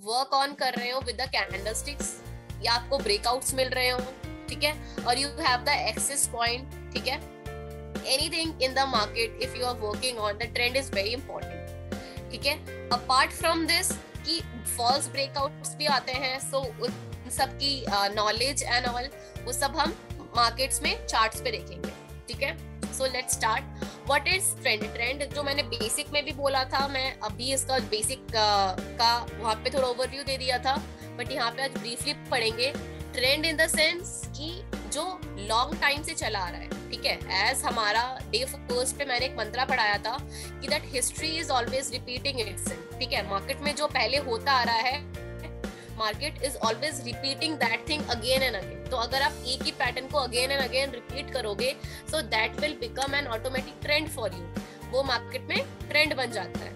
Work on कर रहे हो विद द कैंडलस्टिक्स, या आपको ब्रेकआउट्स मिल रहे हो, ठीक है, और you have the access point, ठीक है, anything in the market if you are working on the trend is very important, ठीक है। अपार्ट फ्रॉम दिस कि फॉल्स ब्रेकआउट्स भी आते हैं, सो उन सब की नॉलेज एंड ऑल वो सब हम मार्केट्स में चार्ट्स पे देखेंगे, ठीक है। So let's start. What is trend? Trend जो मैंने बेसिक में भी बोला था, मैं अभी इसका बेसिक का वहां पे थोड़ा ओवरव्यू दे दिया था, बट यहाँ पे आज ब्रीफली पढ़ेंगे। ट्रेंड इन द सेंस कि जो लॉन्ग टाइम से चला आ रहा है, ठीक है। एज हमारा डे फर्स्ट पे मैंने एक मंत्रा पढ़ाया था कि that history is always repeating itself, ठीक है। मार्केट में जो पहले होता आ रहा है, market is always repeating that thing again and again. तो अगर आप एक ही पैटर्न को अगेन एंड अगेन रिपीट करोगे, so that will become an automatic trend for you, वो मार्केट में ट्रेंड बन जाता है।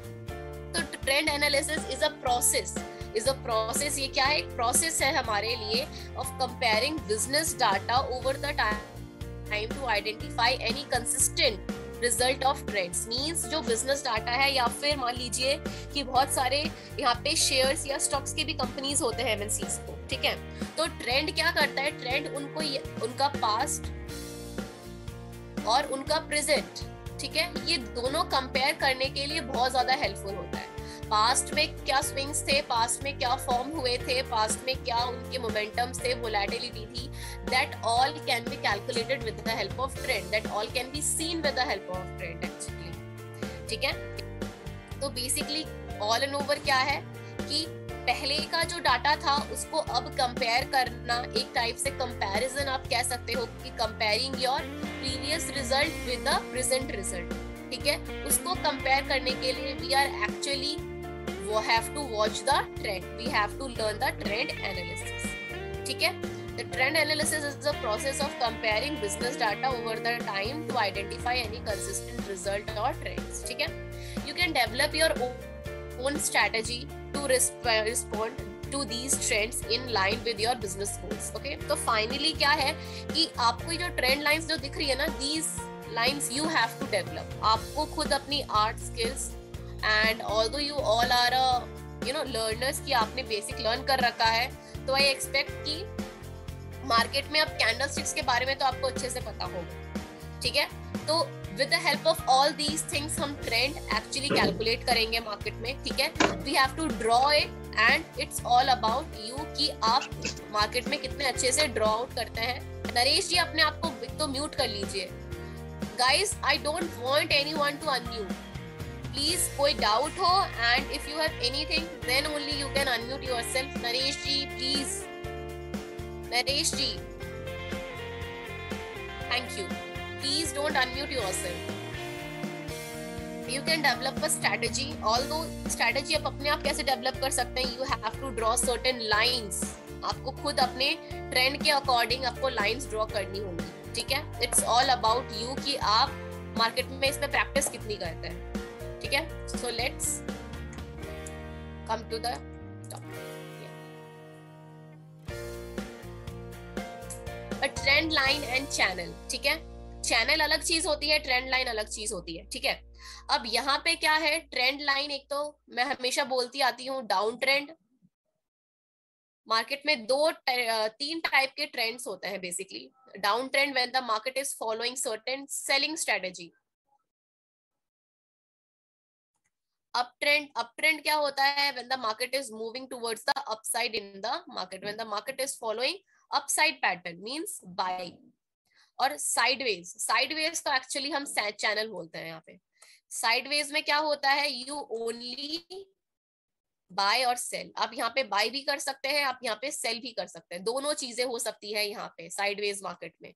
तो trend analysis is a process, ये क्या है? एक प्रोसेस है हमारे लिए of comparing business data over the time to identify any consistent result of trends. Means जो बिजनेस डाटा है, या फिर मान लीजिए कि बहुत सारे यहाँ पे शेयर्स या स्टॉक्स के भी कंपनीज होते हैं एमएनसीज को, ठीक है। तो ट्रेंड क्या करता है? ट्रेंड उनको उनका पास्ट और उनका प्रेजेंट, ठीक है, ये दोनों कंपेयर करने के लिए बहुत ज्यादा हेल्पफुल होता है। पास्ट में क्या स्विंग्स थे, पास्ट में क्या फॉर्म हुए थे, पास्ट में क्या उनके मोमेंटम्स थे, वोलेटिलिटी थी, that all can be calculated with the help of trend, that all can be seen with the help of trend actually, ठीक है। तो बेसिकली ऑल एंड ओवर क्या है कि पहले का जो डाटा था उसको अब कंपेयर करना, एक टाइप से कंपैरिजन आप कह सकते हो कि comparing your previous result with the present result, ठीक है। उसको कंपेयर करने के लिए वी आर एक्चुअली वो have to watch the trend, we have to learn the trend analysis, ठीक है। The trend analysis is the process of comparing business data over the time to identify any consistent result or trends, ठीक है। You can develop your own strategy to respond to these trends in line with your business goals, okay। तो finally क्या है कि आपको जो trend lines जो दिख रही है ना, these lines you have to develop। आपको खुद अपनी art skills and although you all are learners कि आपने basic learn कर रखा है, तो I expect कि मार्केट में अब कैंडलस्टिक्स के बारे में तो आपको अच्छे से पता होगा, ठीक है। तो with the help of all these things हम ट्रेंड एक्चुअली कैलकुलेट करेंगे मार्केट में, ठीक है। We have to draw it and it's all about you कि आप मार्केट में कितने अच्छे से ड्रॉ आउट करते हैं। नरेश जी अपने आप को तो म्यूट कर लीजिए। Guys I don't want anyone to unmute, please कोई डाउट हो and if you have anything then only you can unmute yourself. Naresh ji please, Naresh ji, thank you. Please don't unmute yourself. You can develop a strategy. Although strategy आप अपने आप कैसे develop कर सकते हैं? You have to draw certain lines. आपको खुद अपने trend के according आपको lines draw करनी होंगी, ठीक है। It's all about you कि आप market में इसमें practice कितनी करते हैं, ठीक है। So let's come to the topic. Trend line and channel, ठीक है। चैनल अलग चीज होती है, ट्रेंड लाइन अलग चीज होती है, ठीक है। अब यहाँ पे क्या है, ट्रेंड लाइन एक तो मैं हमेशा बोलती आती हूँ डाउन ट्रेंड। मार्केट में तीन टाइप के ट्रेंड्स होते हैं basically. Down trend when the market is following certain selling strategy. Up trend क्या होता है? When the market is moving towards the upside in the market, when the market is following upside pattern means by. और sideways तो actually हम channel बोलते हैं यहाँ पे। साइडवेज में क्या होता है? यू ओनली बाय और सेल। आप यहाँ पे बाय भी कर सकते हैं, आप यहाँ पे सेल भी कर सकते हैं, दोनों चीजें हो सकती है यहाँ पे साइडवेज मार्केट में।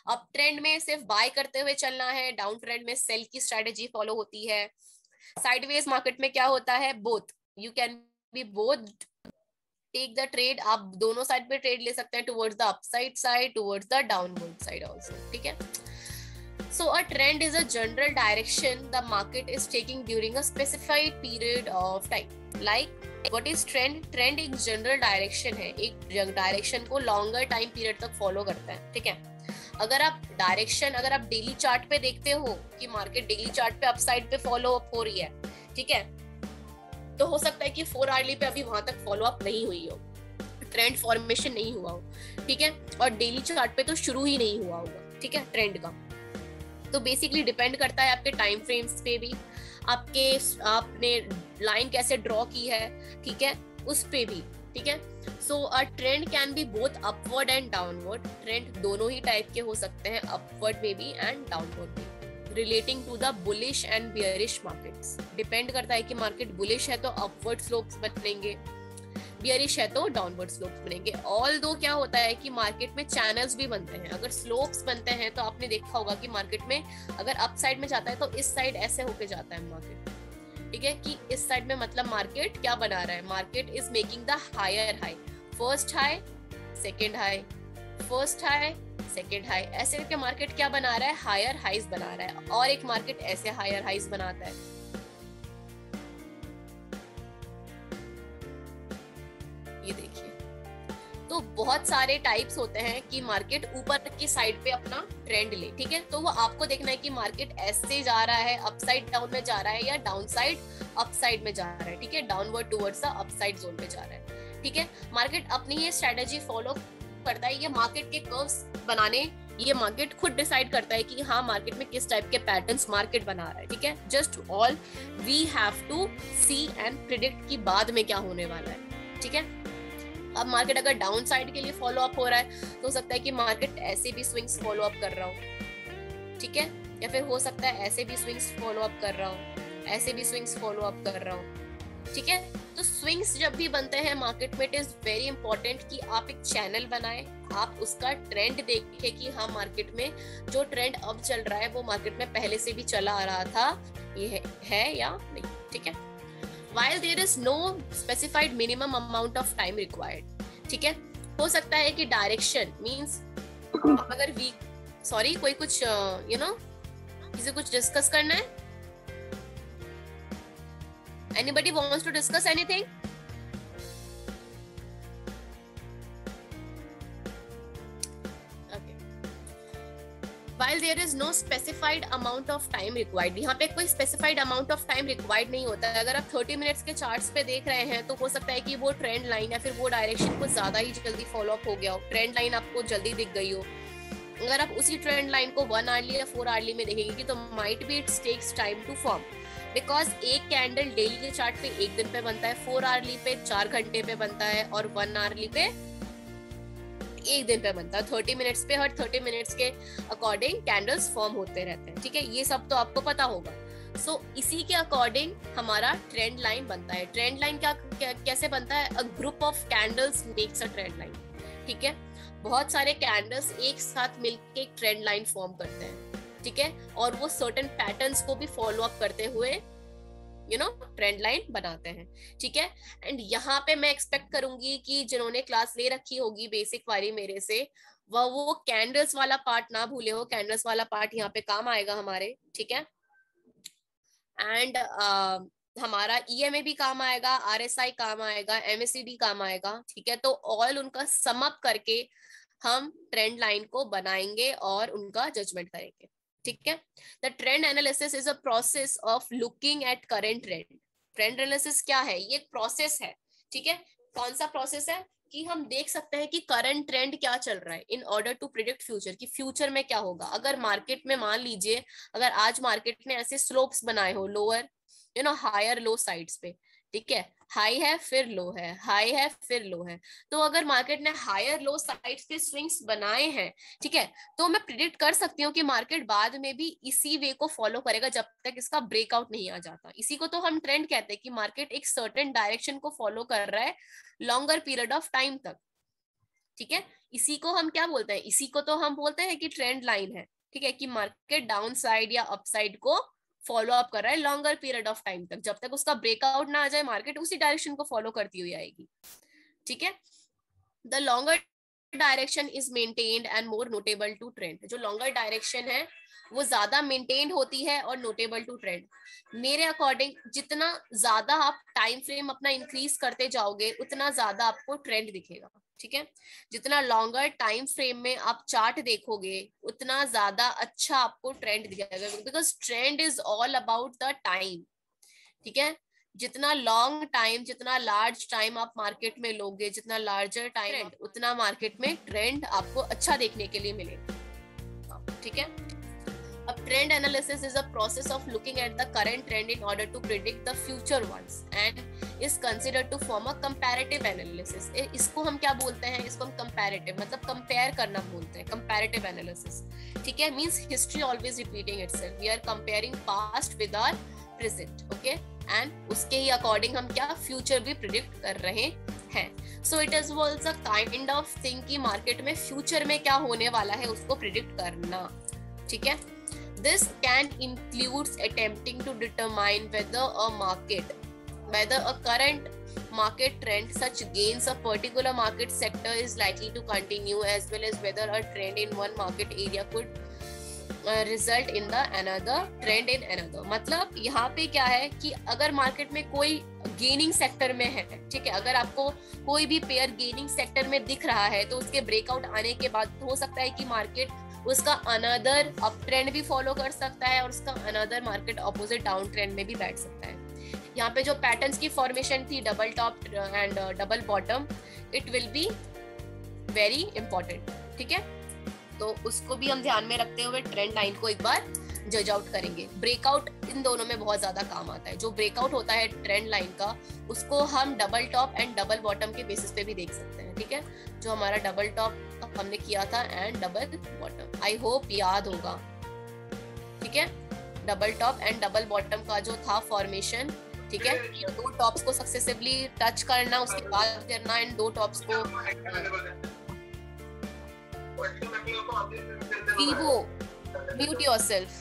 अप ट्रेंड में सिर्फ बाय करते हुए चलना है, डाउन ट्रेंड में सेल की स्ट्रेटेजी फॉलो होती है। साइडवेज मार्केट में क्या होता है? Both, you can be both take the trade, आप दोनों साइड पे ट्रेड ले सकते हैं, towards the upside side, towards the downward side also, ठीक है। So a trend is a general direction the market is taking during a specified period of time. Like what is trend? Trend एक general direction है, एक direction को longer time period तक follow करता है, ठीक है। अगर आप डेली चार्ट पे देखते हो कि मार्केट डेली चार्ट पे अपसाइड पे फॉलो अप हो रही है, ठीक है, तो हो सकता है कि 4 आवर्ली पे अभी वहां तक फॉलो अप नहीं हुई हो, ट्रेंड फॉर्मेशन नहीं हुआ हो, ठीक है, और डेली चार्ट पे तो शुरू ही नहीं हुआ होगा, ठीक है, ट्रेंड का। तो बेसिकली डिपेंड करता है आपके टाइम फ्रेम्स पे भी, आपने लाइन कैसे ड्रॉ की है, ठीक है, उस पे भी, ठीक है। So a trend can be both upward and downward, trend दोनों ही टाइप के हो सकते हैं, अपवर्ड में भी एंड डाउनवर्ड में। Relating to the bullish and bearish markets, depend करता है कि मार्केट बुलिश है तो अपवर्ड स्लोप्स बनेंगे, बियरिश है तो डाउनवर्ड स्लोप्स बनेंगे। ऑल दो क्या होता है कि मार्केट में चैनल्स भी बनते हैं, अगर स्लोप्स बनते हैं तो आपने देखा होगा कि मार्केट में अगर अप साइड में जाता है तो इस साइड ऐसे होके जाता है मार्केट, ठीक है, कि इस साइड में मतलब मार्केट क्या बना रहा है, market is making the higher high, first high second high, first high second high, ऐसे करके मार्केट क्या बना रहा है, हायर हाइज बना रहा है, और एक मार्केट ऐसे हायर हाइज बनाता है। ये देखिए, तो बहुत सारे टाइप्स होते हैं कि मार्केट ऊपर की साइड पे अपना ट्रेंड ले, ठीक है, तो वो आपको देखना है कि मार्केट ऐसे जा रहा है, अपसाइड डाउन में जा रहा है या डाउन साइड अपसाइड में जा रहा है, ठीक है, downward towards the upside zone में जा रहा है, ठीक है। मार्केट अपनी ये स्ट्रेटेजी फॉलो करता है, ये मार्केट के कर्व्स बनाने, ये मार्केट खुद डिसाइड करता है कि हाँ मार्केट में किस टाइप के पैटर्न्स मार्केट बना रहा है, ठीक है। Just all we have to see and predict कि बाद में क्या होने वाला है, ठीक है। अब मार्केट अगर डाउन साइड के लिए फॉलो अप हो रहा है तो हो सकता है कि मार्केट ऐसे भी स्विंग्स फॉलो अप कर रहा हो, ठीक है, या फिर हो सकता है ऐसे भी स्विंग्स फॉलो अप कर रहा हो, ऐसे भी स्विंग्स फॉलो अप कर रहा हो, ठीक है। तो स्विंग्स जब भी बनते हैं मार्केट में, इट इज वेरी इंपॉर्टेंट कि आप एक चैनल बनाएं, आप उसका ट्रेंड देखें कि हाँ मार्केट में जो ट्रेंड अब चल रहा है वो मार्केट में पहले से भी चला आ रहा था, ये है या नहीं, ठीक है। While there is no specified minimum amount of time required, ठीक है, हो सकता है कि डायरेक्शन मींस अगर वीक, सॉरी कोई कुछ किसी कुछ डिस्कस करना है, anybody wants to discuss anything? Okay. While there is no specified amount of time required, यहाँ पे कोई specified amount of time required नहीं होता है। अगर आप 30 मिनट्स के चार्ट्स पे देख रहे हैं तो हो सकता है कि वो ट्रेंड लाइन या फिर वो डायरेक्शन को ज्यादा ही जल्दी फॉलो अप हो गया हो, ट्रेंड लाइन आपको जल्दी दिख गई हो। अगर आप उसी ट्रेंड लाइन को 1 आवर्ली या 4 आवर्ली में देखेंगे तो might be it's takes time to form, because एक कैंडल डेली के चार्ट पे 1 दिन पे बनता है, 4 आवर्ली पे 4 घंटे पे बनता है, और 1 आवर्ली पे 1 दिन पे बनता है। 30 मिनट्स पे हर 30 मिनट्स के अकॉर्डिंग कैंडल्स फॉर्म होते रहते हैं, ठीक है, ये सब तो आपको पता होगा। सो इसी के अकॉर्डिंग हमारा ट्रेंड लाइन बनता है। ट्रेंड लाइन कैसे बनता है, a group of candles makes a trend line, ठीक है, बहुत सारे कैंडल्स एक साथ मिलकर एक ट्रेंड लाइन फॉर्म करते हैं, ठीक है, और वो सर्टेन पैटर्न्स को भी फॉलो अप करते हुए ट्रेंड लाइन बनाते हैं, ठीक है। एंड यहाँ पे मैं एक्सपेक्ट करूंगी कि जिन्होंने क्लास ले रखी होगी बेसिक वाली मेरे से, वो कैंडल्स वाला पार्ट ना भूले हो, कैंडल्स वाला पार्ट यहाँ पे काम आएगा हमारे, ठीक है। एंड हमारा EMA भी काम आएगा, RSI काम आएगा, MACD काम आएगा, ठीक है। तो ऑल उनका सम अप करके हम ट्रेंड लाइन को बनाएंगे और उनका जजमेंट करेंगे, ठीक है। The trend analysis is a process of looking at current trend. Trend analysis क्या है, ये एक प्रोसेस है, ठीक है। कौन सा प्रोसेस है कि हम देख सकते हैं कि करंट ट्रेंड क्या चल रहा है in order to predict future, कि फ्यूचर में क्या होगा। अगर मार्केट में मान लीजिए अगर आज मार्केट ने ऐसे स्लोप्स बनाए हो, लोअर हायर लो साइड्स पे, ठीक है, हाई है फिर लो है, हाई है फिर लो है, तो अगर मार्केट ने हायर लो साइड्स के स्विंग्स बनाए हैं, ठीक है, तो मैं प्रिडिक्ट कर सकती हूँ कि मार्केट बाद में भी इसी वे को फॉलो करेगा जब तक इसका ब्रेकआउट नहीं आ जाता। इसी को तो हम ट्रेंड कहते हैं कि मार्केट एक सर्टेन डायरेक्शन को फॉलो कर रहा है लॉन्गर पीरियड ऑफ टाइम तक, ठीक है। इसी को हम क्या बोलते हैं, इसी को तो हम बोलते हैं कि ट्रेंड लाइन है, ठीक है, कि मार्केट डाउन साइड या अप साइड को फॉलो अप कर रहा है लॉन्गर पीरियड ऑफ टाइम तक, जब तक उसका ब्रेकआउट ना आ जाए मार्केट उसी डायरेक्शन को फॉलो करती हुई आएगी, ठीक है। The longer direction is maintained and more notable to trend. जो लॉन्गर डायरेक्शन है वो ज्यादा मेंटेन्ड होती है और नोटेबल टू ट्रेंड। मेरे अकॉर्डिंग जितना ज्यादा आप टाइम फ्रेम अपना इंक्रीज करते जाओगे उतना ज्यादा आपको ट्रेंड दिखेगा, ठीक है। जितना लॉन्गर टाइम फ्रेम में आप चार्ट देखोगे उतना ज्यादा अच्छा आपको ट्रेंड दिखेगा, because trend is all about the time, ठीक है। जितना लॉन्ग टाइम, जितना लार्ज टाइम आप मार्केट में लोगे, जितना लार्जर टाइम, उतना मार्केट में ट्रेंड आपको अच्छा देखने के लिए मिलेगा। ठीक है। अब trend analysis is a process of looking at the current trend in order to predict the future once and is considered to form a comparative analysis. इसको हम क्या बोलते हैं? इसको हम कंपैरेटिव मतलब कंपेयर करना बोलते हैं, कंपैरेटिव एनालिसिस। ठीक है। Means history always repeating itself, we are comparing past with our present. Okay. And उसके ही अकॉर्डिंग हम क्या फ्यूचर भी प्रिडिक्ट कर रहे हैं। So it is was a kind of thing कि मार्केट में फ्यूचर में क्या होने वाला है उसको प्रिडिक्ट करना। ठीक है। This can include attempting to determine whether a current market trend such gains a particular market sector is likely to continue, as well as whether a trend in one market area could result in the another trend in another। मतलब यहाँ पे क्या है कि अगर market में कोई gaining sector में है, ठीक है, अगर आपको कोई भी पेयर गेनिंग सेक्टर में दिख रहा है तो उसके ब्रेकआउट आने के बाद हो सकता है कि मार्केट उसका अनदर अप ट्रेंड भी फॉलो कर सकता है और उसका another market opposite down trend में भी बैठ सकता है। यहाँ पे जो पैटर्न्स की फॉर्मेशन थी double top and double bottom, it will be very important. ठीक है। तो उसको भी हम ध्यान में रखते हुए ट्रेंड लाइन को एक बार जज आउट करेंगे। ब्रेकआउट इन दोनों में बहुत ज्यादा काम आता है। जो ब्रेकआउट होता है ट्रेंड लाइन का, उसको हम double top and double bottom के बेसिस पे भी देख सकते हैं। ठीक है। जो हमारा डबल टॉप हमने किया था and double bottom, I hope याद होगा। ठीक है। Double top and double bottom का जो था फॉर्मेशन, ठीक है, दो टॉप्स को सक्सेसिवली टच करना, उसके बाद करना एंड दो टॉप्स को Vivo, mute yourself.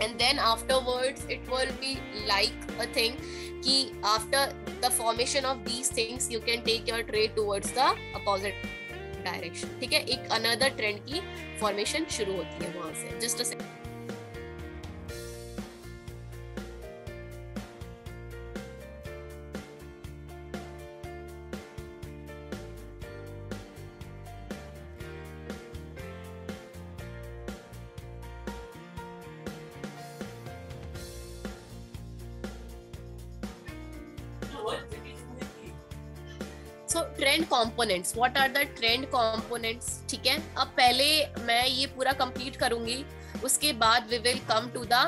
And then afterwards it will be like a thing कि after the formation of these things you can take your trade towards the opposite direction। ठीक है। एक another trend की formation शुरू होती है वहां से। Just a second। So trend components, what are the trend components? ठीक है। अब पहले मैं ये पूरा कंप्लीट करूंगी, उसके बाद we will come to the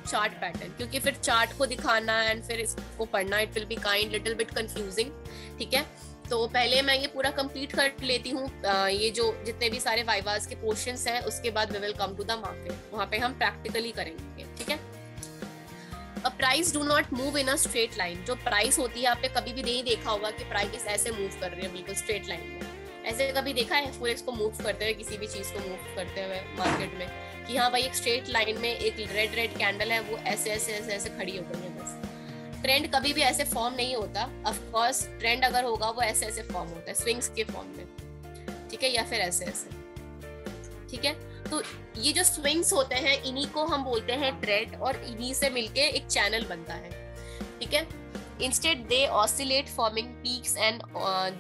chart pattern, क्योंकि फिर चार्ट को दिखाना एंड फिर इसको पढ़ना it will be kind little bit confusing। ठीक है। तो पहले मैं ये पूरा कंप्लीट कर लेती हूँ, ये जो जितने भी सारे वाइवास के क्वेश्चंस हैं, उसके बाद we will come to the market, वहाँ पे हम प्रैक्टिकली करेंगे। ठीक है। A price do not move in a straight line। जो प्राइस होती है, आपने कभी भी नहीं देखा होगा कि प्राइस ऐसे मूव कर रही है बिल्कुल स्ट्रेट लाइन में। ऐसे कभी देखा है फोरेक्स को मूव करते हुए, किसी भी चीज को मूव करते हुए मार्केट में, कि हाँ भाई एक स्ट्रेट लाइन में एक रेड कैंडल है, वो ऐसे ऐसे ऐसे ऐसे खड़ी हो गई है बस। ट्रेंड कभी भी ऐसे फॉर्म नहीं होता। ऑफ कोर्स ट्रेंड अगर होगा वो ऐसे ऐसे फॉर्म होता है, स्विंग्स के फॉर्म में। ठीक है। या फिर ऐसे ऐसे। ठीक है। तो ये जो स्विंग्स होते हैं, इन्हीं को हम बोलते हैं ट्रेंड, और इन्हीं से मिलके एक चैनल बनता है। ठीक है। Instead they oscillate forming peaks and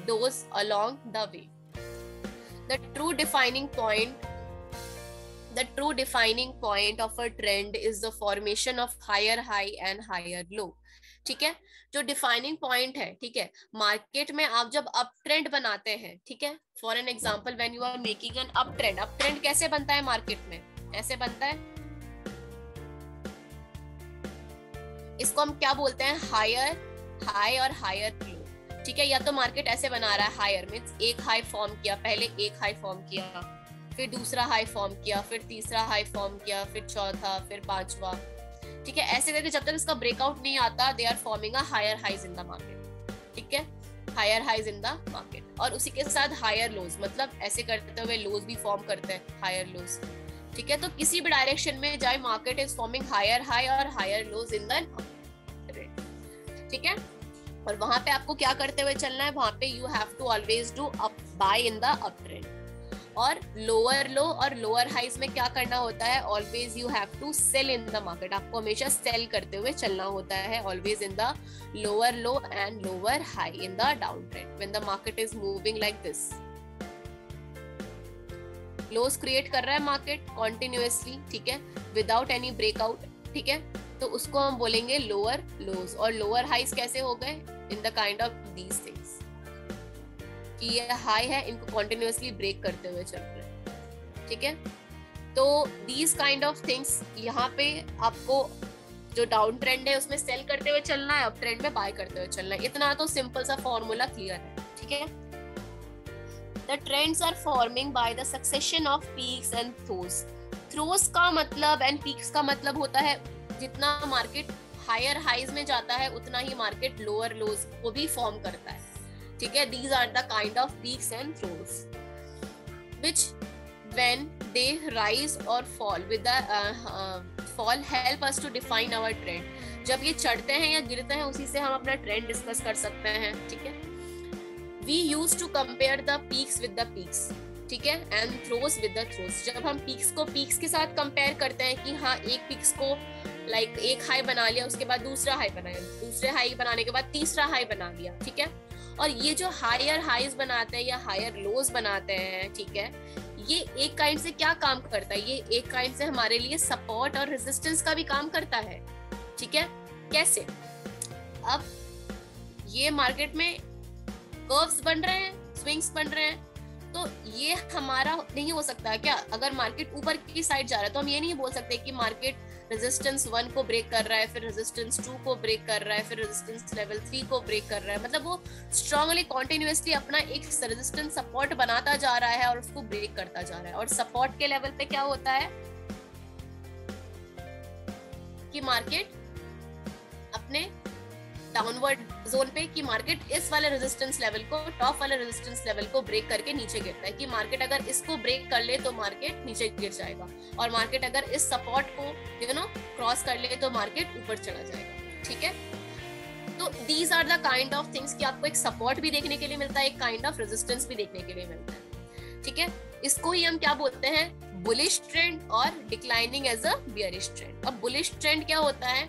those along the way. The true defining point of a trend is the formation of higher high and higher low. ठीक है। जो डिफाइनिंग पॉइंट है, ठीक है, मार्केट में आप जब अप ट्रेंड बनाते हैं, ठीक है, for an example when you are making an up trend कैसे बनता है मार्केट में? ऐसे बनता है। इसको हम क्या बोलते हैं? हायर हाई और हायर लो। ठीक है। या तो मार्केट ऐसे बना रहा है, हायर मींस एक हाई फॉर्म किया, पहले एक हाई फॉर्म किया, फिर दूसरा हाई फॉर्म किया, फिर तीसरा हाई फॉर्म किया, फिर चौथा, फिर पांचवा। ठीक है। ऐसे करके जब तक इसका ब्रेकआउट नहीं आता, they are forming a higher highs in the market. ठीक है। Higher highs in the market, और उसी के साथ हायर लोज, मतलब ऐसे करते हुए लोज भी फॉर्म करते हैं, हायर लोज। ठीक है। तो किसी भी डायरेक्शन में जाए, market is forming higher high और higher lows in the market. ठीक है। और वहां पे आपको क्या करते हुए चलना है? वहां पे you have to always do up buy in the up trend. और लोअर लो और लोअर हाइज में क्या करना होता है? Always you have to sell in the market. आपको हमेशा सेल करते हुए चलना होता है, always in the lower low and lower high in the down trend when the market is moving like this. Lows create कर रहा है मार्केट कॉन्टिन्यूअसली, ठीक है, विदाउट एनी ब्रेकआउट। ठीक है। तो उसको हम बोलेंगे लोअर लोज, और लोअर हाइज कैसे हो गए, in the kind of these things, कि ये हाई है, इनको कॉन्टिन्यूअसली ब्रेक करते हुए चल रहे हैं, ठीक है। तो दीज काइंड ऑफ थिंग्स, यहाँ पे आपको जो डाउन ट्रेंड है उसमें सेल करते हुए चलना है, अप ट्रेंड में बाय करते हुए चलना है, इतना तो सिंपल सा फॉर्मूला क्लियर है, ठीक है। The trends are forming by the succession of peaks and throws. Throws का मतलब and peaks का मतलब होता है जितना मार्केट हायर हाइज में जाता है उतना ही मार्केट लोअर लोज को भी फॉर्म करता है, ठीक है। These are the kind of peaks and throws which when they rise or fall with the fall help us to define our trend. जब ये चढ़ते हैं या गिरते हैं उसी से हम अपना ट्रेंड डिस्कस कर सकते हैं, ठीक है। We used to compare the peaks with the peaks, ठीक है, and throws with the throws. जब हम peaks को peaks के साथ compare करते हैं कि हाँ एक peaks को like एक हाई बना लिया, उसके बाद दूसरा हाई बनाया, दूसरे हाई बनाने के बाद तीसरा हाई बना लिया, ठीक है। और ये जो हायर हाइज बनाते हैं या हायर लोज बनाते हैं, ठीक है, ये एक काइंड से क्या काम करता है, ये एक काइंड से हमारे लिए सपोर्ट और रेजिस्टेंस का भी काम करता है, ठीक है। कैसे, अब ये मार्केट में कर्व्स बन रहे हैं, स्विंग्स बन रहे हैं, तो ये हमारा नहीं हो सकता क्या, अगर मार्केट ऊपर की साइड जा रहा है तो हम ये नहीं बोल सकते कि मार्केट रेजिस्टेंस 1 को ब्रेक कर रहा है, फिर रेजिस्टेंस 2 को ब्रेक कर रहा है, फिर रेजिस्टेंस लेवल 3 को ब्रेक कर रहा है, मतलब वो स्ट्रांगली कॉन्टिन्यूअसली अपना एक रेजिस्टेंस सपोर्ट बनाता जा रहा है और उसको ब्रेक करता जा रहा है। और सपोर्ट के लेवल पे क्या होता है कि मार्केट अपने डाउनवर्ड जोन पे, कि मार्केट इस वाले रेजिस्टेंस लेवल को, टॉप वाले रेजिस्टेंस लेवल को ब्रेक करके नीचे गिरता है, कि मार्केट अगर इसको ब्रेक कर ले तो मार्केट नीचे गिर जाएगा, और मार्केट अगर इस सपोर्ट को क्रॉस कर ले तो मार्केट ऊपर चला जाएगा, ठीक है। तो these are the kind of things कि आपको एक सपोर्ट भी देखने के लिए मिलता है, एक काइंड ऑफ रेजिस्टेंस भी देखने के लिए मिलता है, ठीक है। इसको ही हम क्या बोलते हैं, बुलिश ट्रेंड और declining as a bearish trend. अब बुलिश ट्रेंड क्या होता है,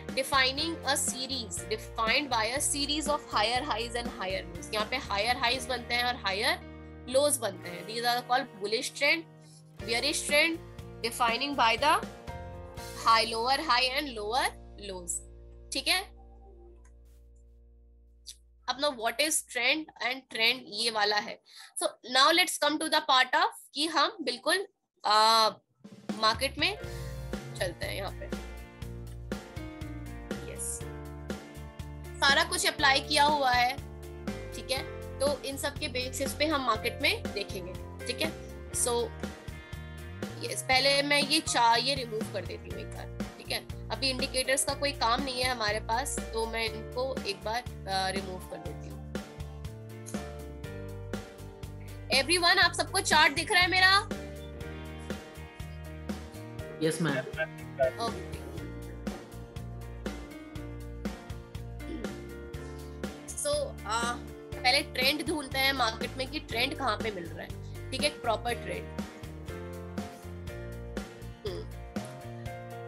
defining a series defined by a series of higher highs and higher lows. यहाँ पे higher highs बनते हैं और higher lows बनते हैं. These are called bullish trend, bearish trend, defining by the high, lower high and lower lows. ठीक है. अब ना what is trend and trend ये वाला है. So now let's come to the part of कि हम बिल्कुल मार्केट में चलते हैं यहाँ पे. सारा कुछ अप्लाई किया हुआ है, ठीक है. तो इन सब के बेसिस पे हम मार्केट में देखेंगे, ठीक है. सो यस, पहले मैं ये रिमूव कर देती हूँ एक बार, ठीक है. अभी इंडिकेटर्स का कोई काम नहीं है हमारे पास, तो मैं इनको एक बार रिमूव कर देती हूँ. एवरीवन, आप सबको चार्ट दिख रहा है मेरा? Yes ma'am. ओके. पहले ट्रेंड ढूंढते हैं मार्केट में कि ट्रेंड कहाँ पे मिल रहा है, ठीक है. Proper trend.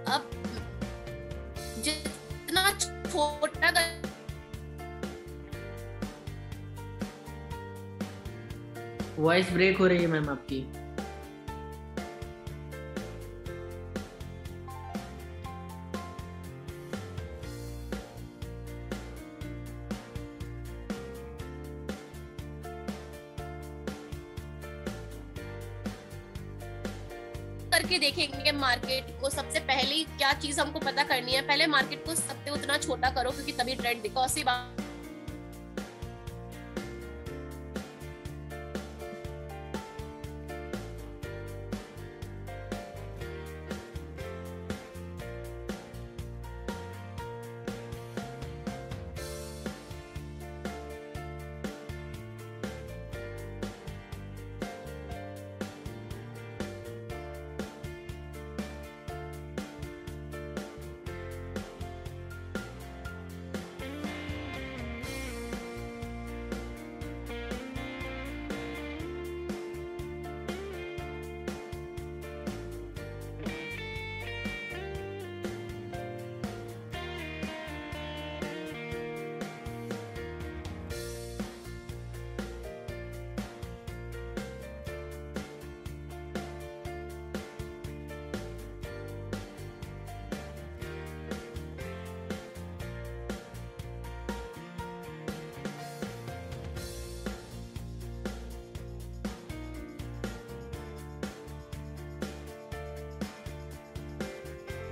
अब जितना छोटा, वॉइस ब्रेक हो रही है मैम आपकी. करके देखेंगे मार्केट को. सबसे पहले क्या चीज हमको पता करनी है, पहले मार्केट को सकते उतना छोटा करो, क्योंकि तभी ट्रेंड दिखा. सी बात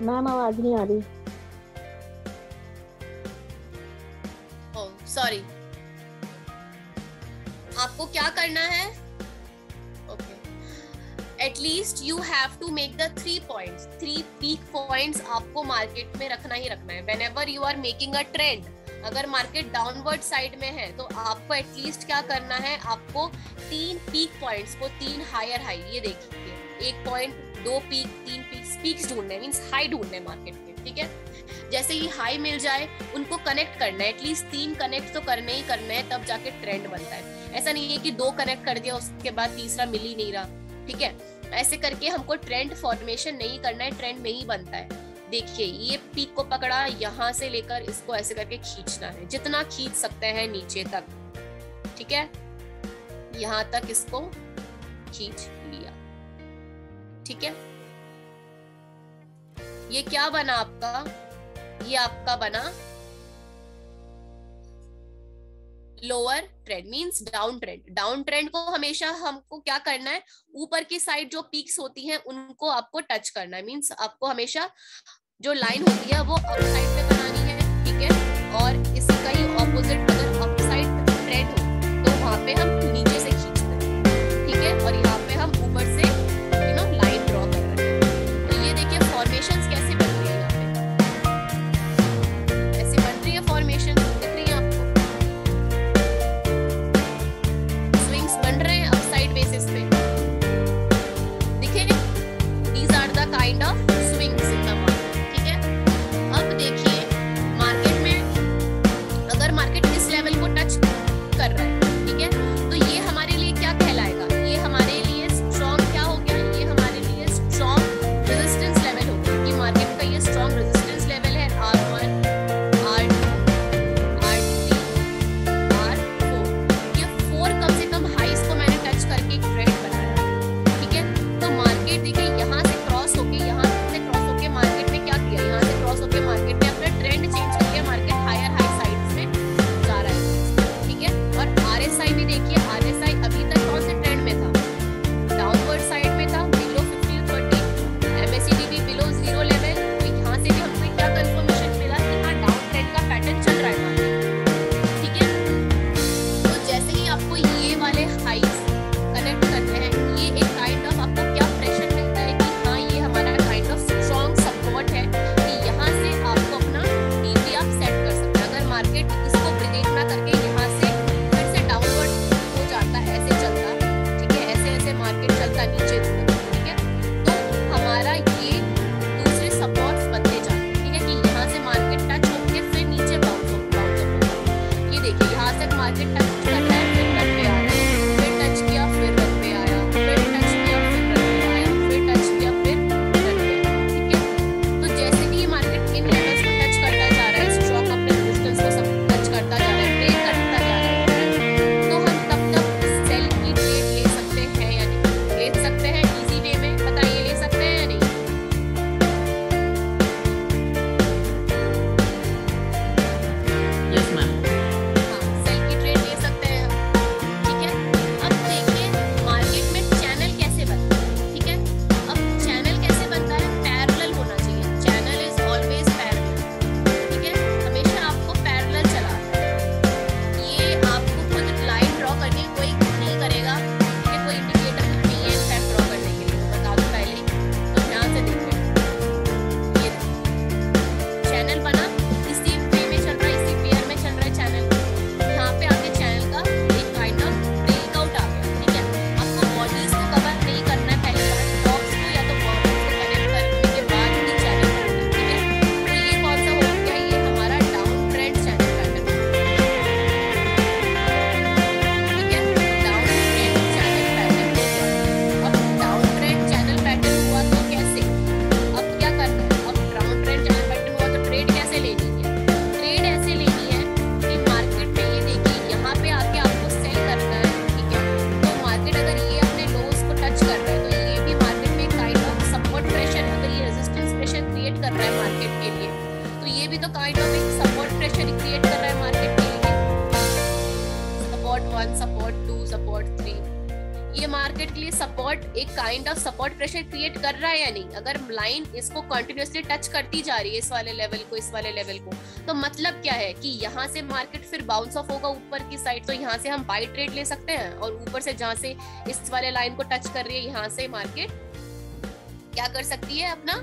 मैम आवाज नहीं आ रही। ओह सॉरी, आपको क्या करना है? Okay, at least you have to make the 3 points, 3 peak points आपको मार्केट में रखना ही रखना है। Whenever you are making a trend, अगर मार्केट डाउनवर्ड साइड में है तो आपको एटलीस्ट क्या करना है, आपको 3 पीक पॉइंट्स को, 3 हायर हाई, ये देखिए 1 पॉइंट, 2 पीक, 3 पीक्स ढूंढने, मींस हाई ढूंढने मार्केट में, ठीक है। जैसे ही हाई मिल जाए उनको कनेक्ट करना है, एटलीस्ट 3 कनेक्ट तो करने ही करना है, तब जाके ट्रेंड बनता है। ऐसा नहीं है कि 2 कनेक्ट कर दिया उसके बाद तीसरा मिल ही नहीं रहा, ठीक है। ऐसे करके हमको ट्रेंड फॉर्मेशन नहीं करना है, ट्रेंड में ही बनता है। देखिए ये पीक को पकड़ा, यहाँ से लेकर इसको ऐसे करके खींचना है, जितना खींच सकते हैं नीचे तक, ठीक है। यहाँ तक इसको खींच लिया, ठीक है। ये क्या बना आपका? ये आपका बना lower trend, means down trend. Down trend को हमेशा हमको क्या करना है, ऊपर की साइड जो पीक्स होती हैं उनको आपको टच करना है, मींस आपको हमेशा जो लाइन होती है वो अप साइड पे बनानी है, ठीक है। और इसका ही ऑपोजिट अगर अप साइड ट्रेंड हो तो वहां पे हम नीचे से खींचते हैं, ठीक है। और यहाँ पे हम ऊपर से लाइन ड्रॉ कर रहे हैं। तो ये देखिए फॉर्मेशंस कैसे बन रही है, यहाँ पे ऐसे बन रही है फॉर्मेशन, दिख रही है आपको? स्विंग्स बन रहे हैं अप साइड बेसिस पे, दिखे? These are the kind of swings in the market, ठीक है। अब देखिए मार्केट में अगर मार्केट इस लेवल को टच कर रहा है, ठीक है, तो ये हमारे लिए क्या कहलाएगा? ये हमारे लिए स्ट्रॉन्ग क्या ये मार्केट के लिए सपोर्ट, एक kind of support pressure create कर रहा है या नहीं? अगर लाइन इसको कंटिन्यूअसली टच करती जा रही है इस वाले लेवल को, इस वाले लेवल को, तो मतलब क्या है कि यहाँ से मार्केट फिर बाउंस ऑफ होगा ऊपर की साइड, तो यहाँ से हम बाय ट्रेड ले सकते हैं, और ऊपर से जहाँ से इस वाले लाइन को टच कर रही है यहाँ से मार्केट क्या कर सकती है, अपना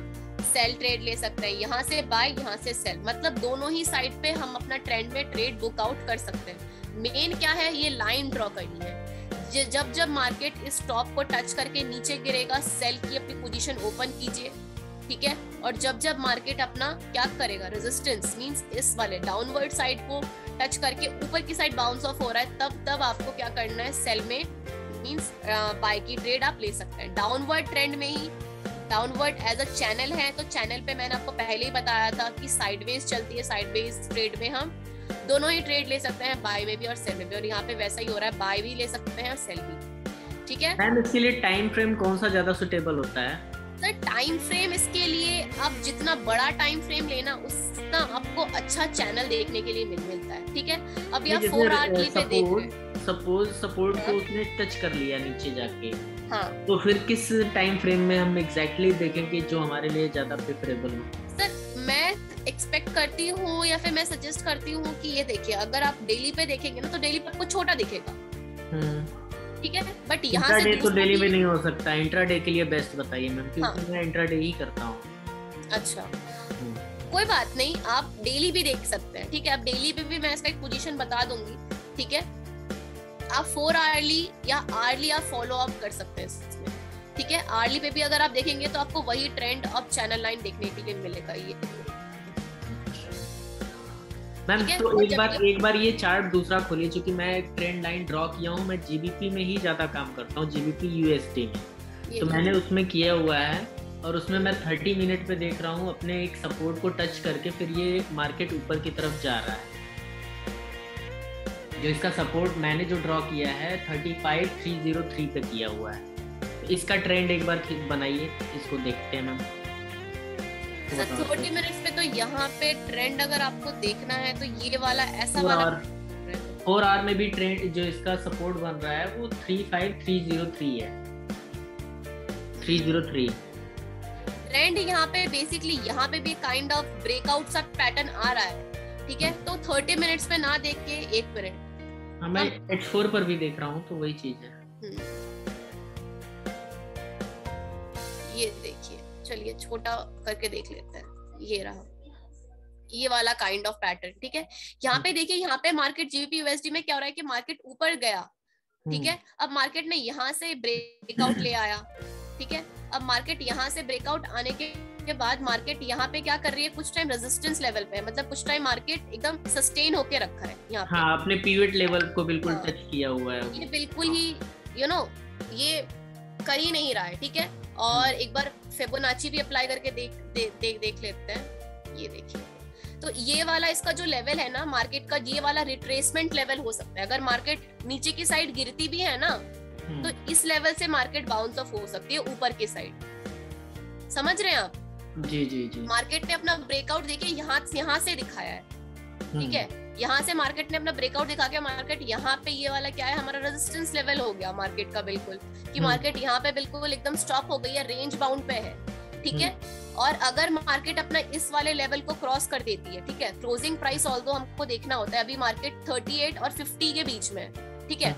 सेल ट्रेड ले सकते हैं, यहाँ से बाय, यहाँ से सेल, मतलब दोनों ही साइड पे हम अपना ट्रेंड में ट्रेड बुक आउट कर सकते हैं। मेन क्या है, ये लाइन ड्रॉ करनी है। जब जब मार्केट इस टॉप को टच करके नीचे गिरेगा, सेल की अपनी पोजीशन ओपन कीजिए, ठीक है। और जब जब मार्केट अपना क्या करेगा, रेजिस्टेंस मींस इस वाले डाउनवर्ड साइड को टच करके ऊपर की साइड बाउंस ऑफ हो रहा है, तब आपको क्या करना है, सेल में मींस बाय की ट्रेड आप ले सकते हैं। डाउनवर्ड ट्रेंड में ही, डाउनवर्ड एज अ चैनल है, तो चैनल पे मैंने आपको पहले ही बताया था कि साइडवेज चलती है, साइडवेज ट्रेड में हम दोनों ही ट्रेड ले सकते हैं, बाय में भी और सेल में भी, और यहाँ पे वैसा ही हो रहा है, बाय भी ले सकते हैं और सेल भी, ठीक है। मैम इसके लिए टाइम फ्रेम कौन सा ज्यादा सुटेबल होता है? सर टाइम फ्रेम इसके लिए आप जितना बड़ा टाइम फ्रेम लेना उतना आपको अच्छा चैनल देखने के लिए मिलता है, ठीक है। अभी आप 4 आवर पे देख रहे हैं, सपोज सपोर्ट को उसने टच कर लिया नीचे जाके, हाँ, तो फिर किस टाइम फ्रेम में हम एग्जैक्टली देखेंगे जो हमारे लिए ज्यादा प्रेफरेबल हो? सर मैं एक्सपेक्ट करती हूँ या फिर मैं सजेस्ट करती हूँ कि ये देखिए, अगर आप डेली पे देखेंगे ना तो डेली पे आपको छोटा दिखेगा, ठीक है, बट यहाँ से तो डेली में नहीं हो सकता। इंट्राडे के लिए बेस्ट बताइए मैम, क्योंकि मैं इंट्राडे ही करता हूँ। अच्छा, कोई बात नहीं, आप डेली भी देख सकते हैं, ठीक है। आप डेली पे भी मैं इसका एक पोजीशन बता दूंगी, ठीक है। आप 4 आवर्ली या आवर्ली आप फॉलो अप कर सकते हैं इसमें, ठीक है। आवर्ली पे भी अगर आप देखेंगे तो आपको वही ट्रेंड और चैनल लाइन देखने के लिए मिलेगा। ये मैम तो एक बार ये चार्ट दूसरा खोलिए, क्योंकि मैं एक ट्रेंड लाइन ड्रॉ किया हूँ, मैं जीबीपी में ही ज्यादा काम करता हूँ, जीबीपी यूएसडी में, तो मैंने उसमें किया हुआ है, और उसमें मैं 30 मिनट पे देख रहा हूँ अपने एक सपोर्ट को टच करके फिर ये मार्केट ऊपर की तरफ जा रहा है। जो इसका सपोर्ट मैंने जो ड्रॉ किया है 35303 पे किया हुआ है, तो इसका ट्रेंड एक बार बनाइए, इसको देखते हैं मैम। 30 मिनट्स पे तो यहाँ पे ट्रेंड अगर आपको देखना है तो ये वाला ऐसा वाला 4 आवर में भी ट्रेंड जो इसका सपोर्ट बन रहा है वो 35303 है, 303 ट्रेंड यहाँ पे बेसिकली यहाँ पे भी काइंड ऑफ ब्रेकआउट सा पैटर्न आ रहा है, ठीक है। तो 30 मिनट्स पे ना देख के 1 मिनट, हाँ मैं H4 पर भी देख रहा हूँ, तो वही चीज है। ये देखिए, चलिए छोटा करके देख लेते हैं, ये रहा ये वाला काइंड ऑफ पैटर्न, ठीक है। यहाँ पे देखिए, यहाँ पे मार्केट जीबीपी यूएसडी में क्या हो रहा है कि मार्केट ऊपर गया, ठीक है। अब मार्केट ने यहाँ से ब्रेकआउट ले आया, ठीक है। अब मार्केट यहाँ से ब्रेकआउट आने के बाद मार्केट यहाँ पे क्या कर रही है, कुछ टाइम रेजिस्टेंस लेवल पे, मतलब कुछ टाइम मार्केट एकदम सस्टेन होके रखा है यहाँ पे, हाँ, अपने पिवट लेवल को बिल्कुल टच किया हुआ है, ये बिल्कुल ही ये कर ही नहीं रहा है, ठीक है। और एक बार फिबोनाची भी अप्लाई करके देख लेते हैं। ये देखिए, तो ये वाला इसका जो लेवल है ना मार्केट का, ये वाला रिट्रेसमेंट लेवल हो सकता है। अगर मार्केट नीचे की साइड गिरती भी है ना, तो इस लेवल से मार्केट बाउंस ऑफ हो सकती है ऊपर की साइड, समझ रहे हैं आप? जी जी जी। मार्केट ने अपना ब्रेकआउट देखिए यहाँ से दिखाया है, ठीक है। यहाँ से मार्केट ने अपना ब्रेकआउट दिखा के मार्केट यहाँ पे ये वाला क्या है, हमारा रेजिस्टेंस लेवल हो गया मार्केट का, बिल्कुल कि मार्केट यहाँ पे बिल्कुल एकदम स्टॉप हो गई है, रेंज बाउंड पे है, ठीक है। और अगर मार्केट अपना इस वाले लेवल को क्रॉस कर देती है, ठीक है, क्लोजिंग प्राइस ऑल्दो हमको देखना होता है, अभी मार्केट 38 और 50 के बीच में, ठीक है।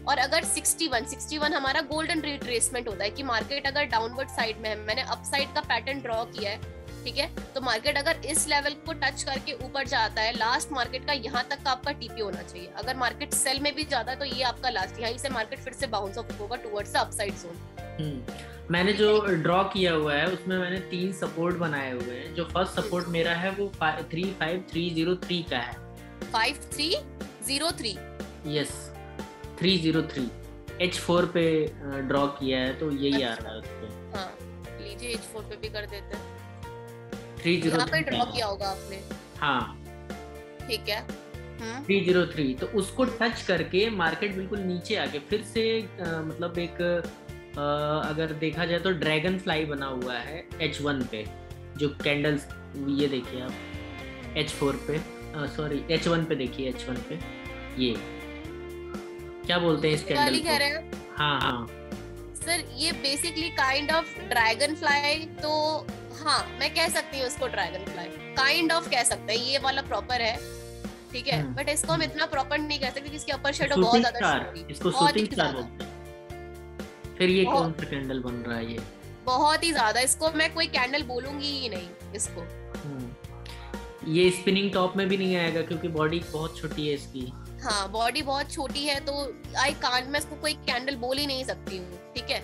और अगर 61 हमारा गोल्डन रिट्रेसमेंट होता है कि मार्केट अगर डाउनवर्ड साइड में है, मैंने अप साइड का पैटर्न ड्रॉ किया है, ठीक है। तो मार्केट अगर इस लेवल को टच करके ऊपर जाता है, लास्ट मार्केट का यहाँ तक का आपका टीपी होना चाहिए। अगर मार्केट सेल में भी जाता है तो ये आपका लास्ट, यहीं से मार्केट फिर से बाउंस ऑफ होगा टुवर्ड्स द अपसाइड जोन। मैंने जो ड्रॉ किया हुआ है उसमें मैंने 3 सपोर्ट बनाए हुए हैं। जो फर्स्ट सपोर्ट मेरा है वो 35303 का है। 5303? यस, 303 H4 पे ड्रॉ किया है, तो यही आ रहा है उसपे। हाँ, लीजिए H4 पे भी कर देते हैं। 303 यहाँ पे ड्रॉ किया होगा आपने? हाँ, ठीक है। 303, तो उसको टच करके मार्केट बिल्कुल नीचे आके फिर से मतलब एक अगर देखा जाए तो ड्रैगन फ्लाई बना हुआ है H1 पे, जो कैंडल्स, ये देखिए आप H4 पे, सॉरी H1 पे देखिए, H1 पे ये क्या बोलते हैं इस कैंडल को? हाँ हाँ सर ये basically kind of dragon fly, तो हाँ मैं कह सकती हूँ उसको ड्रैगन फ्लाई, काइंड ऑफ कह सकते हैं, ये वाला प्रॉपर है, ठीक है, बट इसको हम इतना प्रॉपर नहीं कह सकते क्योंकि इसकी अपर शेडो बहुत ज्यादा शोरी, इसको शूटिंग स्टार बोलते हैं। फिर ये कौन सा कैंडल बन रहा है? ये बहुत ही ज्यादा, इसको मैं कोई कैंडल बोलूंगी ही नहीं इसको। ये स्पिनिंग टॉप में भी नहीं आएगा क्योंकि बॉडी बहुत छोटी है इसकी। हाँ बॉडी बहुत छोटी है, तो आई कांट, मैं इसको कोई कैंडल बोल ही नहीं सकती हूँ, ठीक है।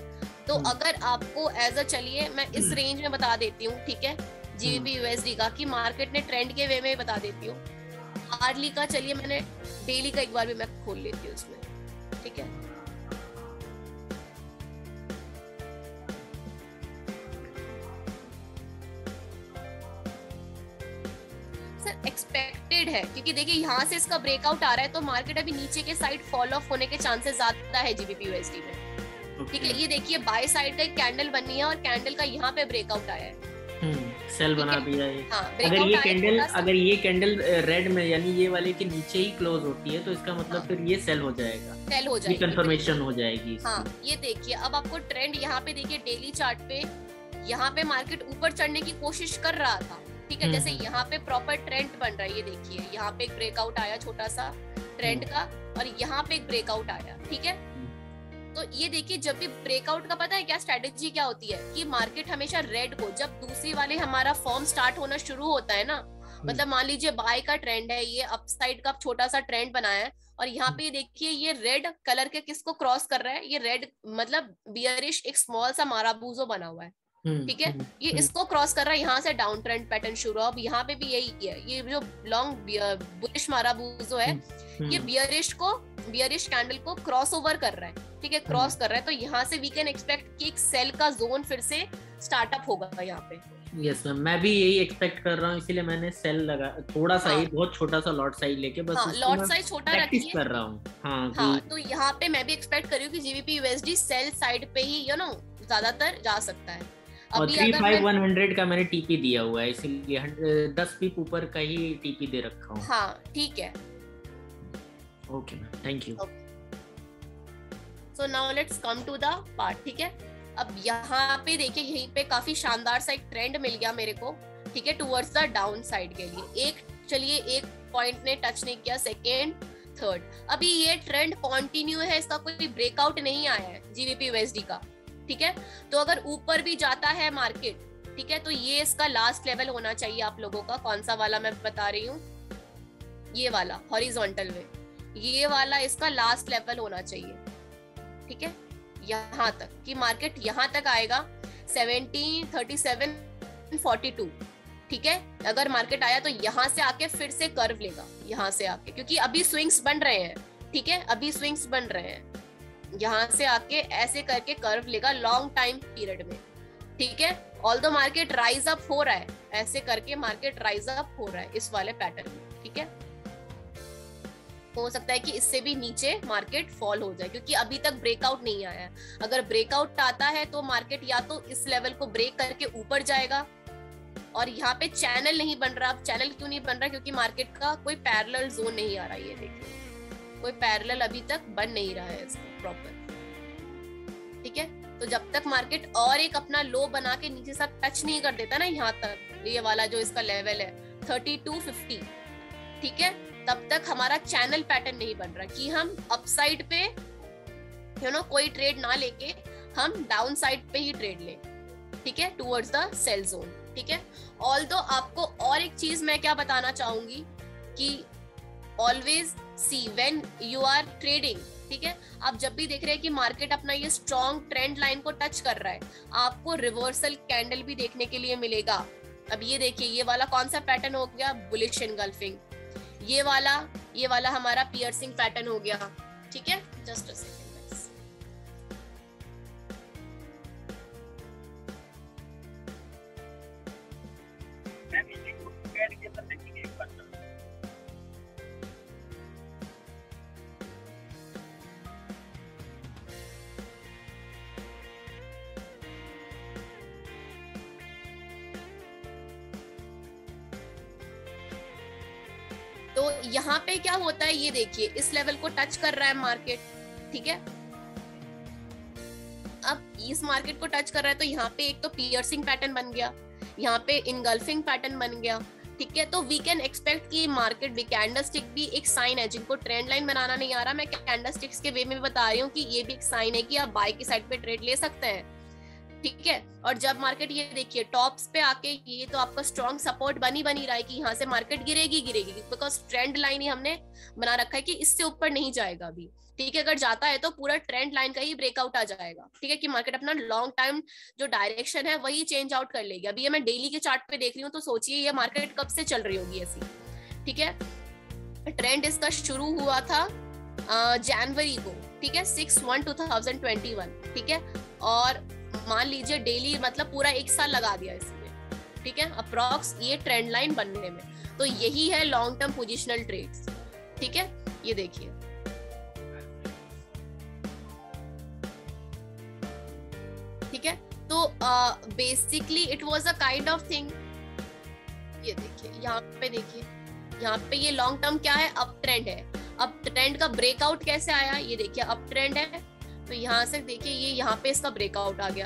तो अगर आपको एज अ, चलिए मैं इस रेंज में बता देती हूँ, ठीक है, जीबीपी यूएसडी का, कि मार्केट ने ट्रेंड के वे में बता देती हूँ। हार्डली का चलिए मैंने डेली का एक बार भी मैं खोल लेती हूँ उसमें, ठीक है। सर एक्सपेक्टेड है क्योंकि देखिए यहाँ से इसका ब्रेकआउट आ रहा है, तो मार्केट अभी नीचे के साइड फॉल ऑफ होने के चांसेस ज्यादा है जीबीपी यूएसडी में, ठीक है। ये देखिए बाय साइड का एक कैंडल बनी है और कैंडल का यहाँ पे ब्रेकआउट आया है, सेल बना दिया है। हाँ, अगर ये कैंडल रेड में यानी ये वाले के नीचे ही क्लोज होती है तो इसका मतलब फिर ये सेल हो जाएगा, ये कंफर्मेशन हो जाएगी। हाँ ये देखिए अब आपको ट्रेंड यहाँ पे देखिए डेली चार्ट पे, यहाँ पे मार्केट ऊपर चढ़ने की कोशिश कर रहा था, ठीक है, जैसे यहाँ पे प्रॉपर ट्रेंड बन रहा है, ये देखिए यहाँ पे एक ब्रेकआउट आया छोटा सा ट्रेंड का और यहाँ पे एक ब्रेकआउट आया, ठीक है। तो ये देखिए जब भी ब्रेकआउट का पता है क्या स्ट्रेटेजी क्या होती है कि मार्केट हमेशा रेड को, जब दूसरी वाले हमारा फॉर्म स्टार्ट होना शुरू होता है ना, मतलब मान लीजिए बाय का ट्रेंड है, ये अपसाइड का छोटा सा ट्रेंड बनाया है और यहाँ पे देखिए ये रेड कलर के किसको क्रॉस कर रहा है, ये रेड मतलब बियरिश एक स्मॉल सा माराबूजो बना हुआ है, ठीक है, ये इसको क्रॉस कर रहा है, यहाँ से डाउन ट्रेंड पैटर्न शुरू। अब यहाँ पे भी यही है, ये जो लॉन्ग बुलिश माराबूजो है ये बियरिश कैंडल को क्रॉस ओवर कर रहा है, ठीक है, क्रॉस कर रहा है, तो यहाँ से वी कैन एक्सपेक्ट कि एक सेल का जोन फिर से स्टार्टअप होगा यहाँ पे। यस मैम, मैं भी यही एक्सपेक्ट कर रहा हूँ, इसीलिए मैंने सेल लगा थोड़ा सा ही, बहुत छोटा सा लॉट साइज लेके बस लॉट साइज छोटा रखिए कर रहा हूँ। हाँ तो यहाँ पे मैं भी एक्सपेक्ट कर रही हूँ कि जीबीपी यूएसडी सेल साइड पे ही ज्यादातर जा सकता है। और 35100 का मैंने टीपी दिया हुआ है, इसीलिए 10 पीप ऊपर का ही टीपी दे रखा हूँ। हाँ ठीक है, okay ma'am, thank you. So now let's come to the part, ठीक है। अब यहाँ पे देखिए यहीं पे काफी शानदार सा एक ट्रेंड मिल गया मेरे को, ठीक है, टुवर्ड्स द डाउन साइड के लिए। एक पॉइंट ने टच नहीं किया, सेकेंड थर्ड, अभी ये ट्रेंड कंटिन्यू है, इसका कोई ब्रेकआउट नहीं आया है जीबीपी यूएसडी का, ठीक है। तो अगर ऊपर भी जाता है मार्केट, ठीक है, तो ये इसका लास्ट लेवल होना चाहिए आप लोगों का। कौन सा वाला मैं बता रही हूँ, ये वाला हॉरिजॉन्टल वे, ये वाला इसका लास्ट लेवल होना चाहिए, ठीक है, यहाँ तक कि मार्केट यहाँ तक आएगा 173742, ठीक है। अगर मार्केट आया तो यहाँ से आके फिर से कर्व लेगा, यहाँ से आके, क्योंकि अभी स्विंग्स बन रहे हैं, ठीक है, अभी स्विंग्स बन रहे हैं, यहाँ से आके ऐसे करके कर्व लेगा लॉन्ग टाइम पीरियड में, ठीक है। ऑल्दो मार्केट राइज अप हो रहा है, ऐसे करके मार्केट राइज अप हो रहा है इस वाले पैटर्न में, ठीक है। हो सकता है कि इससे भी नीचे मार्केट फॉल हो जाए क्योंकि अभी तक ब्रेकआउट नहीं आया है। अगर ब्रेकआउट आता है तो मार्केट या तो इस लेवल को ब्रेक करके ऊपर जाएगा, और यहाँ पे चैनल नहीं बन रहा। अब चैनल क्यों नहीं बन रहा, क्योंकि मार्केट का कोई पैरेलल जोन नहीं आ रहा है, ये देखिए कोई पैरेलल अभी तक बन नहीं रहा है इसका प्रॉपर, ठीक है। तो जब तक मार्केट और एक अपना लो बना के नीचे से टच नहीं कर देता ना, यहाँ तक ये वाला जो इसका लेवल है 3250, ठीक है, तब तक हमारा चैनल पैटर्न नहीं बन रहा कि हम अपसाइड पे कोई ट्रेड ना लेके हम डाउन साइड पे ही ट्रेड लें, ठीक है, टुवर्ड्स द सेल जोन, ठीक है। ऑल्दो आपको और एक चीज मैं क्या बताना चाहूंगी कि always see when you are trading, ठीक है, आप जब भी देख रहे हैं कि मार्केट अपना ये स्ट्रॉन्ग ट्रेंड लाइन को टच कर रहा है, आपको रिवर्सल कैंडल भी देखने के लिए मिलेगा। अब ये देखिए ये वाला कौन सा पैटर्न हो गया, बुलिश एनगल्फिंग, ये वाला हमारा पियर्सिंग पैटर्न हो गया, ठीक है। जस्ट अ सेकंड, तो यहाँ पे क्या होता है, ये देखिए इस लेवल को टच कर रहा है मार्केट, ठीक है, इस मार्केट को टच कर रहा है तो यहाँ पे एक तो पियर्सिंग पैटर्न बन गया, यहाँ पे इनगल्फिंग पैटर्न बन गया, ठीक है। तो वी कैन एक्सपेक्ट कि मार्केट भी कैंडलस्टिक भी एक साइन है, जिनको ट्रेंड लाइन बनाना नहीं आ रहा, मैं कैंडलस्टिक्स के वे में बता रही हूँ कि ये भी एक साइन है कि आप बाय की साइड पे ट्रेड ले सकते हैं, ठीक है। और जब मार्केट ये देखिए टॉप्स पे आके ये तो आपका स्ट्रॉन्ग सपोर्ट बनी रहा है कि यहाँ से मार्केट गिरेगी, बिकॉज ट्रेंड लाइन ही हमने बना रखा है कि इससे ऊपर नहीं जाएगा अभी, ठीक है। अगर जाता है तो पूरा ट्रेंड लाइन का ही ब्रेकआउट आ जाएगा, ठीक है, कि मार्केट अपना लॉन्ग टाइम जो डायरेक्शन है वही चेंज आउट कर लेगी। अभी ये मैं डेली के चार्ट पे देख रही हूँ तो सोचिए ये मार्केट कब से चल रही होगी ऐसी, ठीक है। ट्रेंड इसका शुरू हुआ था जनवरी को, ठीक है, 6/1/2021, ठीक है। और मान लीजिए डेली मतलब पूरा 1 साल लगा दिया इसमें, ठीक है, अप्रॉक्स ये ट्रेंड लाइन बनने में। तो यही है लॉन्ग टर्म पोजिशनल ट्रेड्स, ठीक है। ये देखिए ठीक है, तो basically it was a kind of thing. ये देखिए यहाँ पे ये लॉन्ग टर्म क्या है, अप ट्रेंड है। अब ट्रेंड का ब्रेकआउट कैसे आया, ये देखिए अप ट्रेंड है तो यहाँ से देखिए ये यहाँ पे इसका ब्रेकआउट आ गया,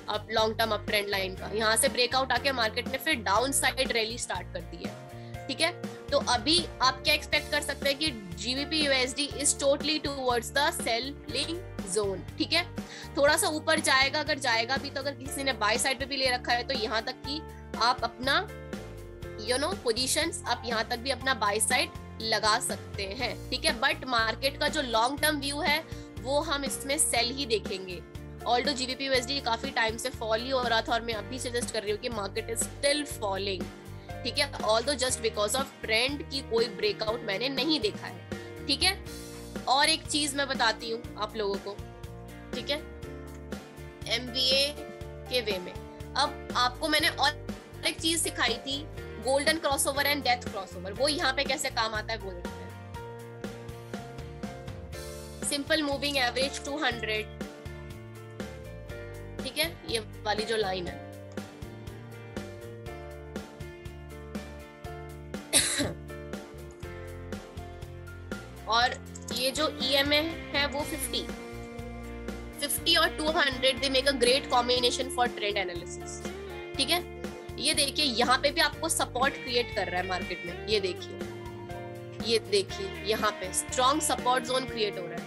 अब long term up trend line का यहाँ से ब्रेकआउट आके मार्केट ने फिर डाउन साइड रैली स्टार्ट कर दी है, ठीक है। तो अभी आप क्या एक्सपेक्ट कर सकते हैं कि GBP USD is totally towards the selling zone, ठीक है। थोड़ा सा ऊपर जाएगा, अगर जाएगा भी तो अगर किसी ने बाय साइड पे भी ले रखा है तो यहाँ तक कि आप अपना पोजीशंस आप यहाँ तक भी अपना बाय साइड लगा सकते हैं, ठीक है। बट मार्केट का जो लॉन्ग टर्म व्यू है वो हम इसमें सेल ही देखेंगे। ऑल्दो जीबीपी यूएसडी काफी टाइम से फॉल ही हो रहा था और मैं अभी सजेस्ट कर रही हूँ कि मार्केट इज स्टिल फॉलिंग, ठीक है, although just because of trend की कोई ब्रेकआउट मैंने नहीं देखा है, ठीक है। और एक चीज मैं बताती हूँ आप लोगों को, ठीक है, एमबीए के वे में। अब आपको मैंने और एक चीज सिखाई थी, golden crossover and death crossover, वो यहाँ पे कैसे काम आता है वो देखते हैं। सिंपल मूविंग एवरेज 200, ठीक है, ये वाली जो लाइन है और ये जो EMA है वो 50 और 200 they make a great combination for trend analysis, ठीक है। ये देखिए यहाँ पे भी आपको सपोर्ट क्रिएट कर रहा है मार्केट में, ये देखिए यहाँ पे स्ट्रॉन्ग सपोर्ट जोन क्रिएट हो रहा है,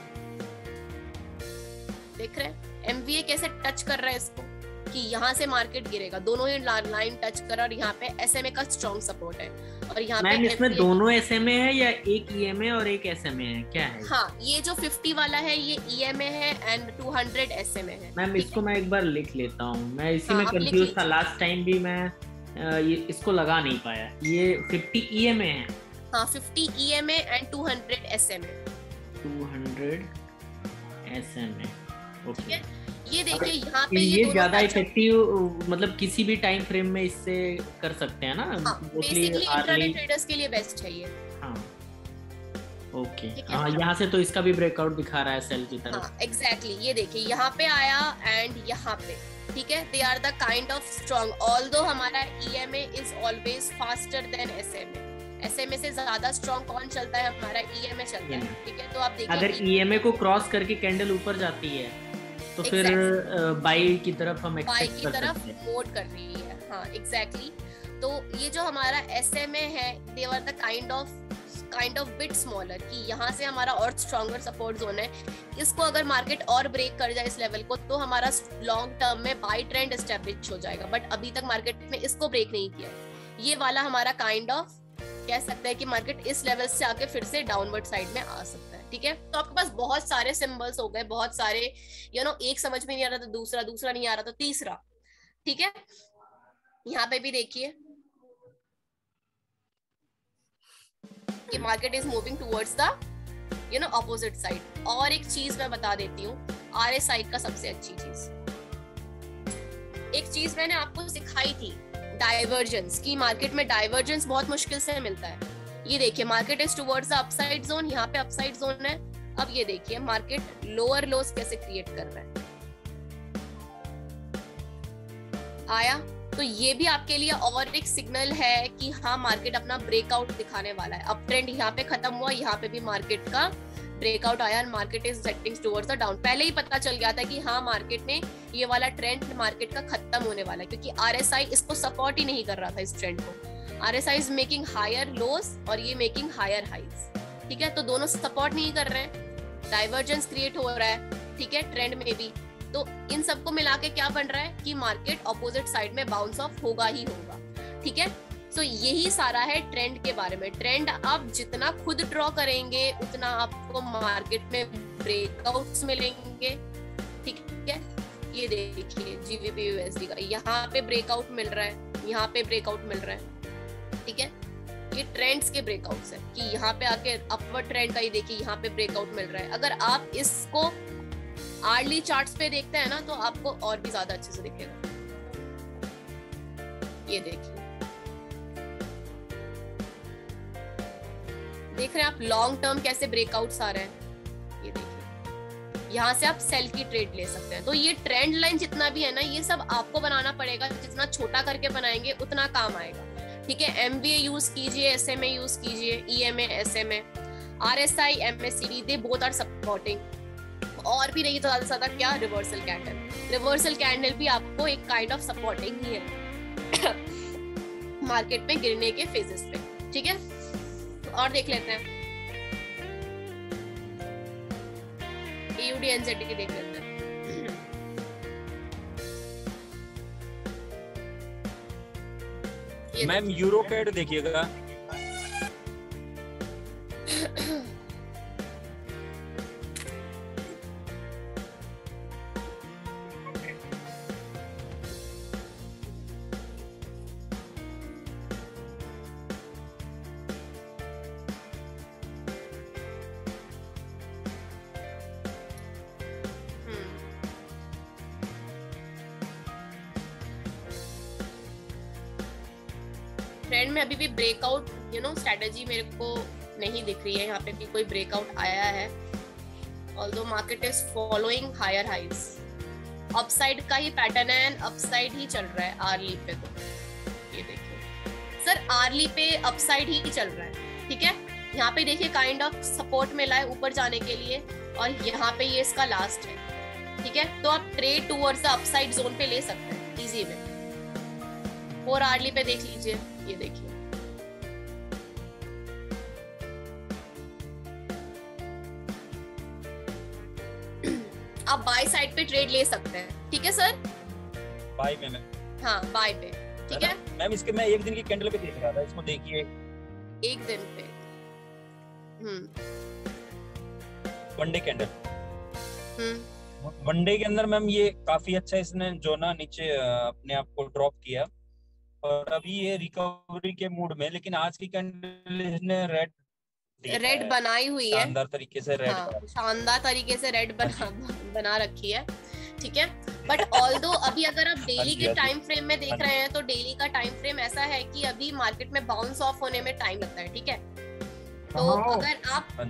देख रहे हैं एमवीए कैसे टच कर रहा है इसको कि यहाँ से मार्केट गिरेगा, दोनों ही लाइन टच कर रहा है और यहाँ पे एसएमए का स्ट्रॉन्ग सपोर्ट है और यहाँ पे इसमें दोनों एसएमए है या एक ईएमए और एक एसएमए है, क्या है? हाँ, ये जो 50 वाला है ये ईएमए है एंड 200 एसएमए है। मैम इसको मैं एक बार लिख लेता हूँ, मैं इसी में कंफ्यूज था, लास्ट टाइम भी मैं ये इसको लगा नहीं पाया। ये 50 ईएमए है, हाँ 50 EMA and 200 SMA, 200 SMA, okay. ये देखिए यहाँ पे ये ज्यादा इफेक्टिव मतलब किसी भी टाइम फ्रेम में इससे कर सकते हैं ना, बेसिकली इंट्राडे ट्रेडर्स के लिए बेस्ट है ये। हाँ ओके, हाँ यहाँ से तो इसका भी ब्रेकआउट दिखा रहा है सेल की तरफ। हाँ एग्जैक्टली, ये देखिए यहाँ पे आया एंड यहाँ पे, ठीक है, they are the kind of strong, although हमारा EMA is always faster than SMA, SMA से ज्यादा स्ट्रॉन्ग कौन चलता है, हमारा ईएमए चलता है, ठीक है। तो आप देखिए अगर ईएमए को क्रॉस करके कैंडल ऊपर जाती है तो फिर बाई की तरफ हम एक्सपेक्ट कर सकते हैं, मोड कर रही है, हाँ एग्जैक्टली। तो ये जो हमारा एसएमए है they are the kind of bit smaller कि यहाँ से हमारा और स्ट्रॉन्गर सपोर्ट जोन है, इसको अगर मार्केट और ब्रेक कर जाए इस लेवल को तो हमारा लॉन्ग टर्म में बाय ट्रेंड एस्टेब्लिश हो जाएगा, बट अभी तक मार्केट में इसको ब्रेक नहीं किया है। ये वाला हमारा काइंड ऑफ कह सकते हैं कि मार्केट इस लेवल से आके फिर से डाउनवर्ड साइड में आ सकता है, ठीक है। तो आपके पास बहुत सारे सिंबल्स हो गए, बहुत सारे एक समझ में नहीं आ रहा तो दूसरा नहीं आ रहा तो तीसरा, ठीक है। यहाँ पे भी देखिए कि market is moving towards the opposite side. और एक चीज मैं बता देती हूँ, आरएसआई का सबसे अच्छी चीज, एक चीज मैंने आपको सिखाई थी, डाइवर्जेंस की। मार्केट में डाइवर्जेंस बहुत मुश्किल से मिलता है। ये देखिए market is towards the upside zone, यहाँ पे अपसाइड जोन है। अब ये देखिए मार्केट लोअर लोस कैसे क्रिएट कर रहा है, आया तो ये भी आपके लिए और एक सिग्नल है कि हाँ मार्केट अपना ब्रेकआउट दिखाने वाला है। अप ट्रेंड यहाँ पे खत्म हुआ, यहाँ पे भी मार्केट का ब्रेकआउट आया, market is setting towards the down. पहले ही पता चल गया था कि हाँ मार्केट ने ये वाला ट्रेंड मार्केट का खत्म होने वाला है, क्योंकि आरएसआई इसको सपोर्ट ही नहीं कर रहा था इस ट्रेंड को। RSI is making higher lows और ये मेकिंग हायर हाइज, ठीक है। तो दोनों सपोर्ट नहीं कर रहे हैं, डाइवर्जेंस क्रिएट हो रहा है, ठीक है, ट्रेंड में भी। तो इन सबको मिला के क्या बन रहा है कि मार्केट ऑपोजिट साइड में बाउंस ऑफ होगा ही होगा, ठीक है। तो यही सारा है ट्रेंड के बारे में। ट्रेंड आप जितना खुद ड्रॉ करेंगे उतना आपको मार्केट में ब्रेकआउट्स मिलेंगे, ठीक है। ये देखिए जीबीपी यूएसडी का यहाँ पे ब्रेकआउट मिल रहा है, यहाँ पे ब्रेकआउट मिल रहा है, ठीक है। ये ट्रेंड्स के ब्रेकआउट्स है कि यहाँ पे आके अपवर्ड ट्रेंड का ही देखिए यहाँ पे ब्रेकआउट मिल रहा है। अगर आप इसको आर्ली चार्ट्स पे देखते हैं ना तो आपको और भी ज्यादा अच्छे से दिखेगा। ये देखिए, देख रहे हैं आप लॉन्ग टर्म कैसे ब्रेकआउट्स आ रहे हैं। ये देखिए, यहाँ से आप सेल की ट्रेड ले सकते हैं। तो ये ट्रेंड लाइन जितना भी है ना, ये सब आपको बनाना पड़ेगा। जितना छोटा करके बनाएंगे उतना काम आएगा, ठीक है। एमबीए यूज कीजिए, एसएमए यूज कीजिए, EMA, SMA, RSI, MSCD, they both are supporting. और भी नहीं तो ज्यादा से ज्यादा क्या, रिवर्सल कैंडल। रिवर्सल कैंडल भी आपको एक काइंड ऑफ सपोर्टिंग ही है मार्केट में गिरने के फेजेस पे, ठीक है। और देख लेते हैं एयूडी एनजेडी देख लेते हैं। मैम यूरो कैड देखिएगा। ट्रेंड में अभी भी ब्रेकआउट स्ट्रेटजी मेरे को नहीं दिख रही है यहाँ पे कि कोई ब्रेकआउट आया है। Although market is following higher highs, upside का ही पैटर्न है एंड अपसाइड ही चल रहा है आर्ली पे। तो ये देखिए सर, आर्ली पे अपसाइड ही चल रहा है, ठीक है। यहाँ पे देखिए काइंड ऑफ सपोर्ट मिला है ऊपर जाने के लिए और यहाँ पे ये इसका लास्ट है, ठीक है। तो आप trade towards the upside zone पे ले सकते हैं इजी में। 4 आर्ली पे देख लीजिए, ये देखिए आप बाय साइड पे ट्रेड ले सकते हैं, ठीक है सर। बाय पे मैं, हाँ बाय पे, ठीक है मैम। इसके मैं एक दिन की कैंडल पे देख रहा था, इसको देखिए एक दिन पे। One day candle, one day के अंदर मैम ये काफी अच्छा इसने जो ना नीचे अपने आप को ड्रॉप किया और अभी ये रिकवरी के मूड में। लेकिन आज की कैंडल इसने रेड बनाई हुई है, शानदार तरीके से रेड, हाँ, शानदार तरीके से रेड बना रखी है, ठीक है। बट ऑल्दो अभी अगर आप डेली के टाइम फ्रेम में देख रहे हैं तो डेली का टाइम फ्रेम ऐसा है कि अभी मार्केट में बाउंस ऑफ होने में टाइम लगता है, ठीक है। तो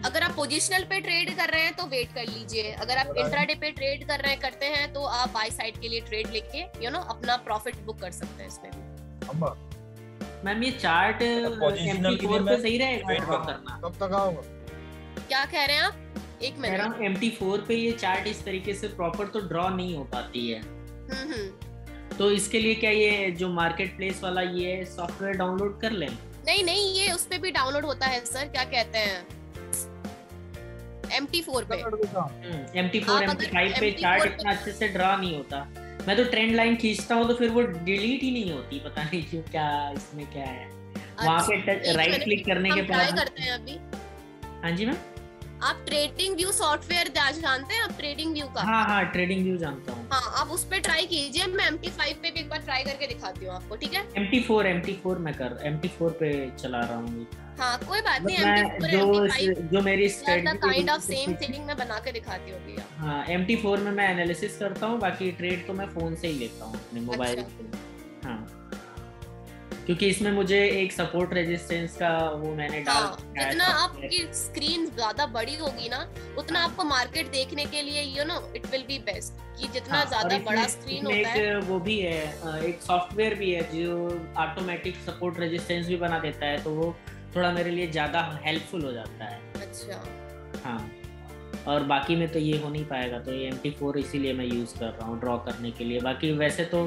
अगर आप पोजिशनल पे ट्रेड कर रहे हैं तो वेट कर लीजिए। अगर आप इंट्राडे पे ट्रेड करते हैं तो आप बाय साइड के लिए ट्रेड लेके अपना प्रॉफिट बुक कर सकते हैं इसमें भी। मैम ये चार्ट MT4 पे सही रहेगा ड्रॉ करना? कब तक आओगे? क्या कह रहे हैं आप? एक मिनट। MT4 पे ये चार्ट इस तरीके से प्रॉपर तो ड्रॉ नहीं हो पाती है। तो इसके लिए क्या ये जो मार्केट प्लेस वाला ये सॉफ्टवेयर डाउनलोड कर लें? नहीं, ये उस पे भी डाउनलोड होता है सर। क्या कहते हैं, MT4 पे। MT4 MT5 पे चार्ट इतना अच्छे से ड्रॉ नहीं होता। मैं तो ट्रेंड लाइन खींचता हूँ तो फिर वो डिलीट ही नहीं होती, पता नहीं क्यों, क्या इसमें क्या है। वहाँ पे राइट क्लिक करने के बाद ट्राई करते हैं अभी। हाँ जी मैम, आप ट्रेडिंग व्यू सॉफ्टवेयर जानते हैं आप? ट्रेडिंग व्यू का? हाँ ट्रेडिंग व्यू जानता हूँ। हाँ, आप उस पे ट्राई कीजिए। मैं MT5 पे भी एक बार ट्राई करके दिखाती हूँ आपको, ठीक है। MT4 मैं MT4 पे चला रहा हूँ। हाँ कोई बात नहीं, MT4 जो मेरी काइंड ऑफ सेम थिंग मैं बना के दिखाती हूँ अभी। हाँ MT4 में मैं एनालिसिस करता हूँ, बाकी ट्रेड तो मैं फोन से ही लेता हूँ अपने मोबाइल से। हाँ, क्योंकि इसमें मुझे एक सपोर्ट रेजिस्टेंस का वो मैंने डाल जितना आपकी स्क्रीन ज्यादा बड़ी होगी ना उतना आपको मार्केट देखने के लिए इट विल बी बेस्ट कि जितना ज्यादा बड़ा स्क्रीन होता है। वो भी है, एक सॉफ्टवेयर भी है जो ऑटोमेटिक सपोर्ट रेजिस्टेंस भी बना देता है, तो वो थोड़ा मेरे लिए ज्यादा हेल्पफुल हो जाता है। अच्छा, हाँ। और बाकी में तो ये हो नहीं पाएगा, तो ये MT4 इसीलिए मैं यूज़ कर रहा हूँ ड्रॉ करने के लिए। बाकी वैसे तो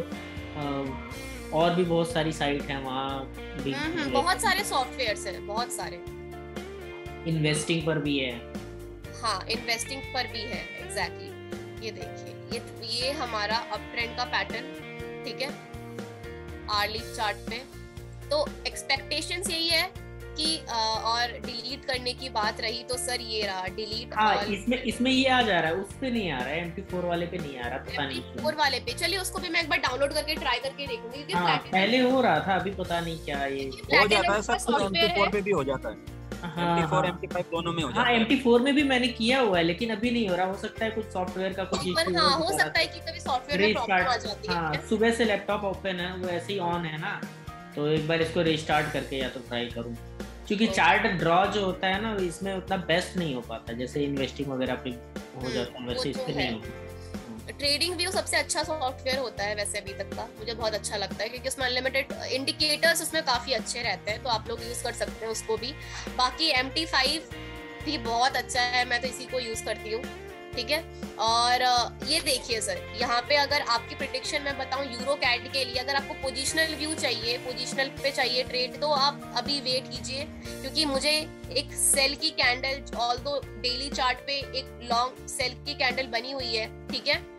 और भी बहुत सारी साइट हैं वहाँ भी, बहुत सारे सॉफ्टवेयर्स हैं, बहुत सारे। इन्वेस्टिंग पर भी है। हाँ, इन्वेस्टिंग पर भी है, एग्जैक्टली। ये देखिए, ये हमारा अप ट्रेंड का पैटर्न, ठीक है, आर्ली चार्ट पे। तो एक्सपेक्टेशंस यही है कि और डिलीट करने की बात रही तो सर ये रहा डिलीट। हाँ, इसमें ये आ जा रहा है, उस पे नहीं आ रहा है, MT4 वाले पे नहीं आ रहा, पता नहीं MT4 वाले पे। चलिए उसको भी मैं एक बार डाउनलोड करके ट्राई करके देखूंगी, क्योंकि हाँ, पहले हो रहा था, अभी पता नहीं क्या ये हो जाता है सब। MT4 पे भी हो जाता है। MT4 MT5 दोनों में हो जाता है। MT4 में भी मैंने किया हुआ है, लेकिन अभी नहीं हो रहा। हो सकता है कुछ सॉफ्टवेयर का कुछ इशू हो। हाँ, हो सकता है कि कभी सॉफ्टवेयर में प्रॉब्लम आ जाती है। हाँ, सुबह से लैपटॉप ओपन है, वो ऐसे ही ऑन है ना, तो एक बार इसको रिस्टार्ट करके या तो ट्राई करूँ, क्योंकि चार्ट ड्रॉ जो होता है ना, इसमें उतना बेस्ट नहीं हो पाता, जैसे इन्वेस्टिंग वगैरह पे हो जाता है, वैसे इसमें नहीं होता। ट्रेडिंग व्यू सबसे अच्छा सॉफ्टवेयर होता है वैसे अभी तक का, मुझे बहुत अच्छा लगता है, क्योंकि उसमें अनलिमिटेड इंडिकेटर्स उसमें काफी अच्छे रहते हैं, तो आप लोग यूज कर सकते हैं उसको भी। बाकी MT5 भी बहुत अच्छा है, मैं तो इसी को यूज करती हूँ, ठीक है। और ये देखिए सर, यहाँ पे अगर आपकी प्रेडिक्शन मैं बताऊं यूरो कैड के लिए, अगर आपको पोजिशनल व्यू चाहिए, पोजिशनल पे चाहिए ट्रेड, तो आप अभी वेट कीजिए, क्योंकि मुझे एक सेल की कैंडल, ऑल्दो डेली चार्ट पे एक लॉन्ग सेल की कैंडल बनी हुई है, ठीक है।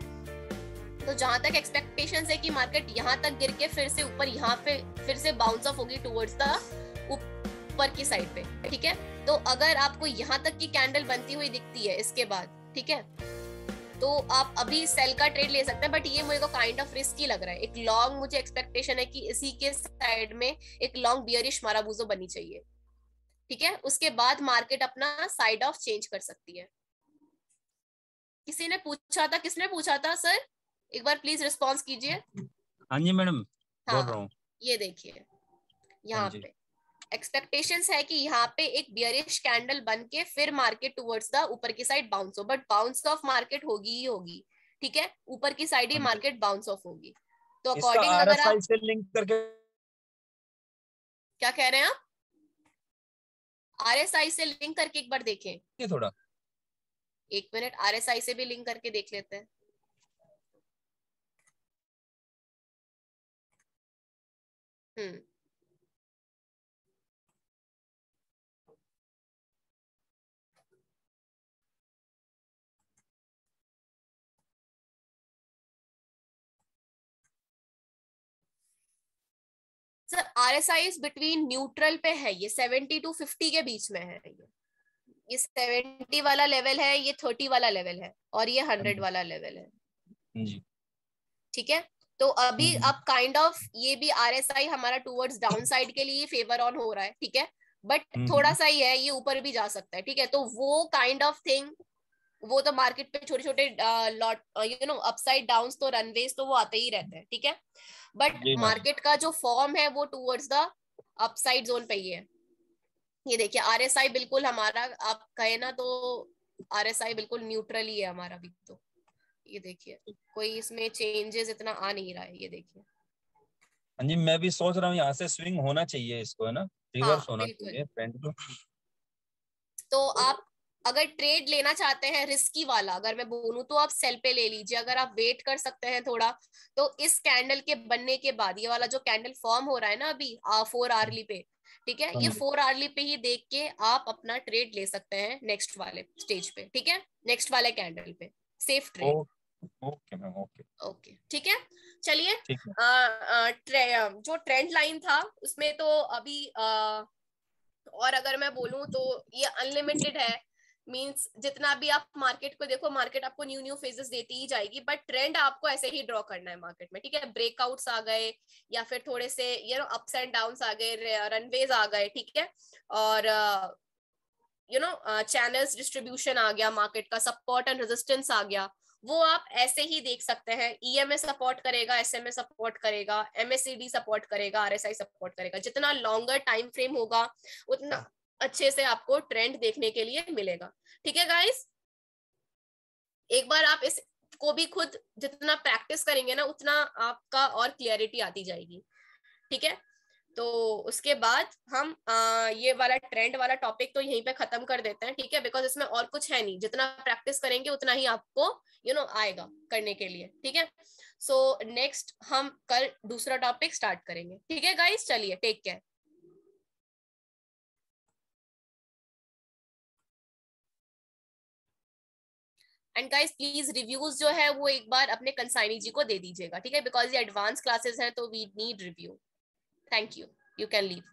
तो जहां तक एक्सपेक्टेशंस है कि मार्केट यहाँ तक गिर के फिर से ऊपर यहाँ पे फिर से बाउंस ऑफ होगी टुवर्ड्स द ऊपर की साइड पे, ठीक है। तो अगर आपको यहाँ तक की कैंडल बनती हुई दिखती है इसके बाद, ठीक है, तो आप अभी सेल का ट्रेड ले सकते हैं, बट ये मुझे को काइंड ऑफ रिस्की लग रहा है। एक लॉन्ग मुझे एक्सपेक्टेशन है कि इसी के साइड में एक लॉन्ग बियरिश माराबूजो बनी चाहिए, ठीक है। उसके बाद मार्केट अपना साइड ऑफ चेंज कर सकती है। किसी ने पूछा था, किसने पूछा था सर, एक बार प्लीज रिस्पॉन्स कीजिए। हाँ जी मैडम, बोल रहा हाँ, हूँ। ये देखिए यहाँ पे एक्सपेक्टेशंस है कि यहाँ पे एक बियरिश कैंडल बन के फिर मार्केट टुवर्ड्स द ऊपर की साइड बाउंस हो, बट बाउंस ऑफ मार्केट होगी ही होगी, ठीक है, ऊपर की साइड ही मार्केट बाउंस ऑफ होगी। तो अकॉर्डिंग अगर आप से लिंक करके, क्या कह रहे हैं आप, RSI से लिंक करके एक बार देखें थोड़ा, एक मिनट, RSI से भी लिंक करके देख लेते हैं। Sir RSI is between neutral पे है, ये 70 to 50 के बीच में है। ये 70 वाला लेवल है, ये 30 वाला लेवल है, और ये 100 वाला लेवल है जी, ठीक है। तो अभी अब काइंड ऑफ ये भी RSI हमारा टुवर्ड्स डाउन साइड के लिए फेवर ऑन हो रहा है, ठीक है, बट थोड़ा सा ही है, ये ऊपर भी जा सकता है, ठीक है। तो वो काइंड ऑफ थिंग, वो तो मार्केट पे छोटे छोटे लॉट अपसाइड डाउन तो रनवेज तो वो आते ही रहते हैं, ठीक है, बट मार्केट का जो फॉर्म है वो टुवर्ड्स द अपसाइड जोन पे ही है। ये देखिए RSI बिल्कुल हमारा, आप कहे ना तो RSI बिल्कुल न्यूट्रल ही है हमारा भी। तो ये देखिए कोई इसमें चेंजेस इतना आ नहीं रहा है, ये देखिए। हाँ जी, मैं भी सोच रहा हूँ यहाँ से स्विंग होना चाहिए इसको, है ना, रिवर्स होना चाहिए ट्रेंड को। तो आप अगर ट्रेड लेना चाहते हैं रिस्की वाला, अगर मैं बोलूं तो आप सेल पे ले लीजिए। अगर आप वेट कर सकते हैं थोड़ा, तो इस कैंडल के बनने के बाद, ये वाला जो कैंडल फॉर्म हो रहा है ना अभी 4 आवर्ली पे, ठीक है, ये 4 आवर्ली पे ही देख के आप अपना ट्रेड ले सकते हैं नेक्स्ट वाले स्टेज पे, ठीक है, नेक्स्ट वाले कैंडल पे safe trade. Okay ma'am, okay, ठीक है। चलिए, जो ट्रेंड लाइन था उसमें तो अभी और अगर मैं बोलूं तो ये अनलिमिटेड है, मींस जितना भी आप मार्केट को देखो, मार्केट आपको न्यू न्यू फेजेस देती ही जाएगी, बट ट्रेंड आपको ऐसे ही ड्रॉ करना है मार्केट में, ठीक है। ब्रेकआउट्स आ गए या फिर थोड़े से अप्स एंड डाउन्स आ गए, रनवेज आ गए, ठीक है, और चैनल्स डिस्ट्रीब्यूशन आ गया, मार्केट का सपोर्ट एंड रेजिस्टेंस आ गया, वो आप ऐसे ही देख सकते हैं। EMA सपोर्ट करेगा, SMA सपोर्ट करेगा, MACD सपोर्ट करेगा, RSI सपोर्ट करेगा। जितना लॉन्गर टाइम फ्रेम होगा उतना अच्छे से आपको ट्रेंड देखने के लिए मिलेगा, ठीक है गाइस। एक बार आप इसको भी खुद जितना प्रैक्टिस करेंगे ना, उतना आपका और क्लियरिटी आती जाएगी, ठीक है। तो उसके बाद हम ये वाला ट्रेंड वाला टॉपिक तो यहीं पे खत्म कर देते हैं, ठीक है, बिकॉज इसमें और कुछ है नहीं, जितना प्रैक्टिस करेंगे उतना ही आपको आएगा करने के लिए, ठीक है। सो नेक्स्ट हम कल दूसरा टॉपिक स्टार्ट करेंगे, ठीक है गाइस, चलिए take care. And guys please reviews जो है वो एक बार अपने कंसाइनी जी को दे दीजिएगा, ठीक है, बिकॉज ये एडवांस क्लासेस हैं तो we need review. Thank you, you can leave.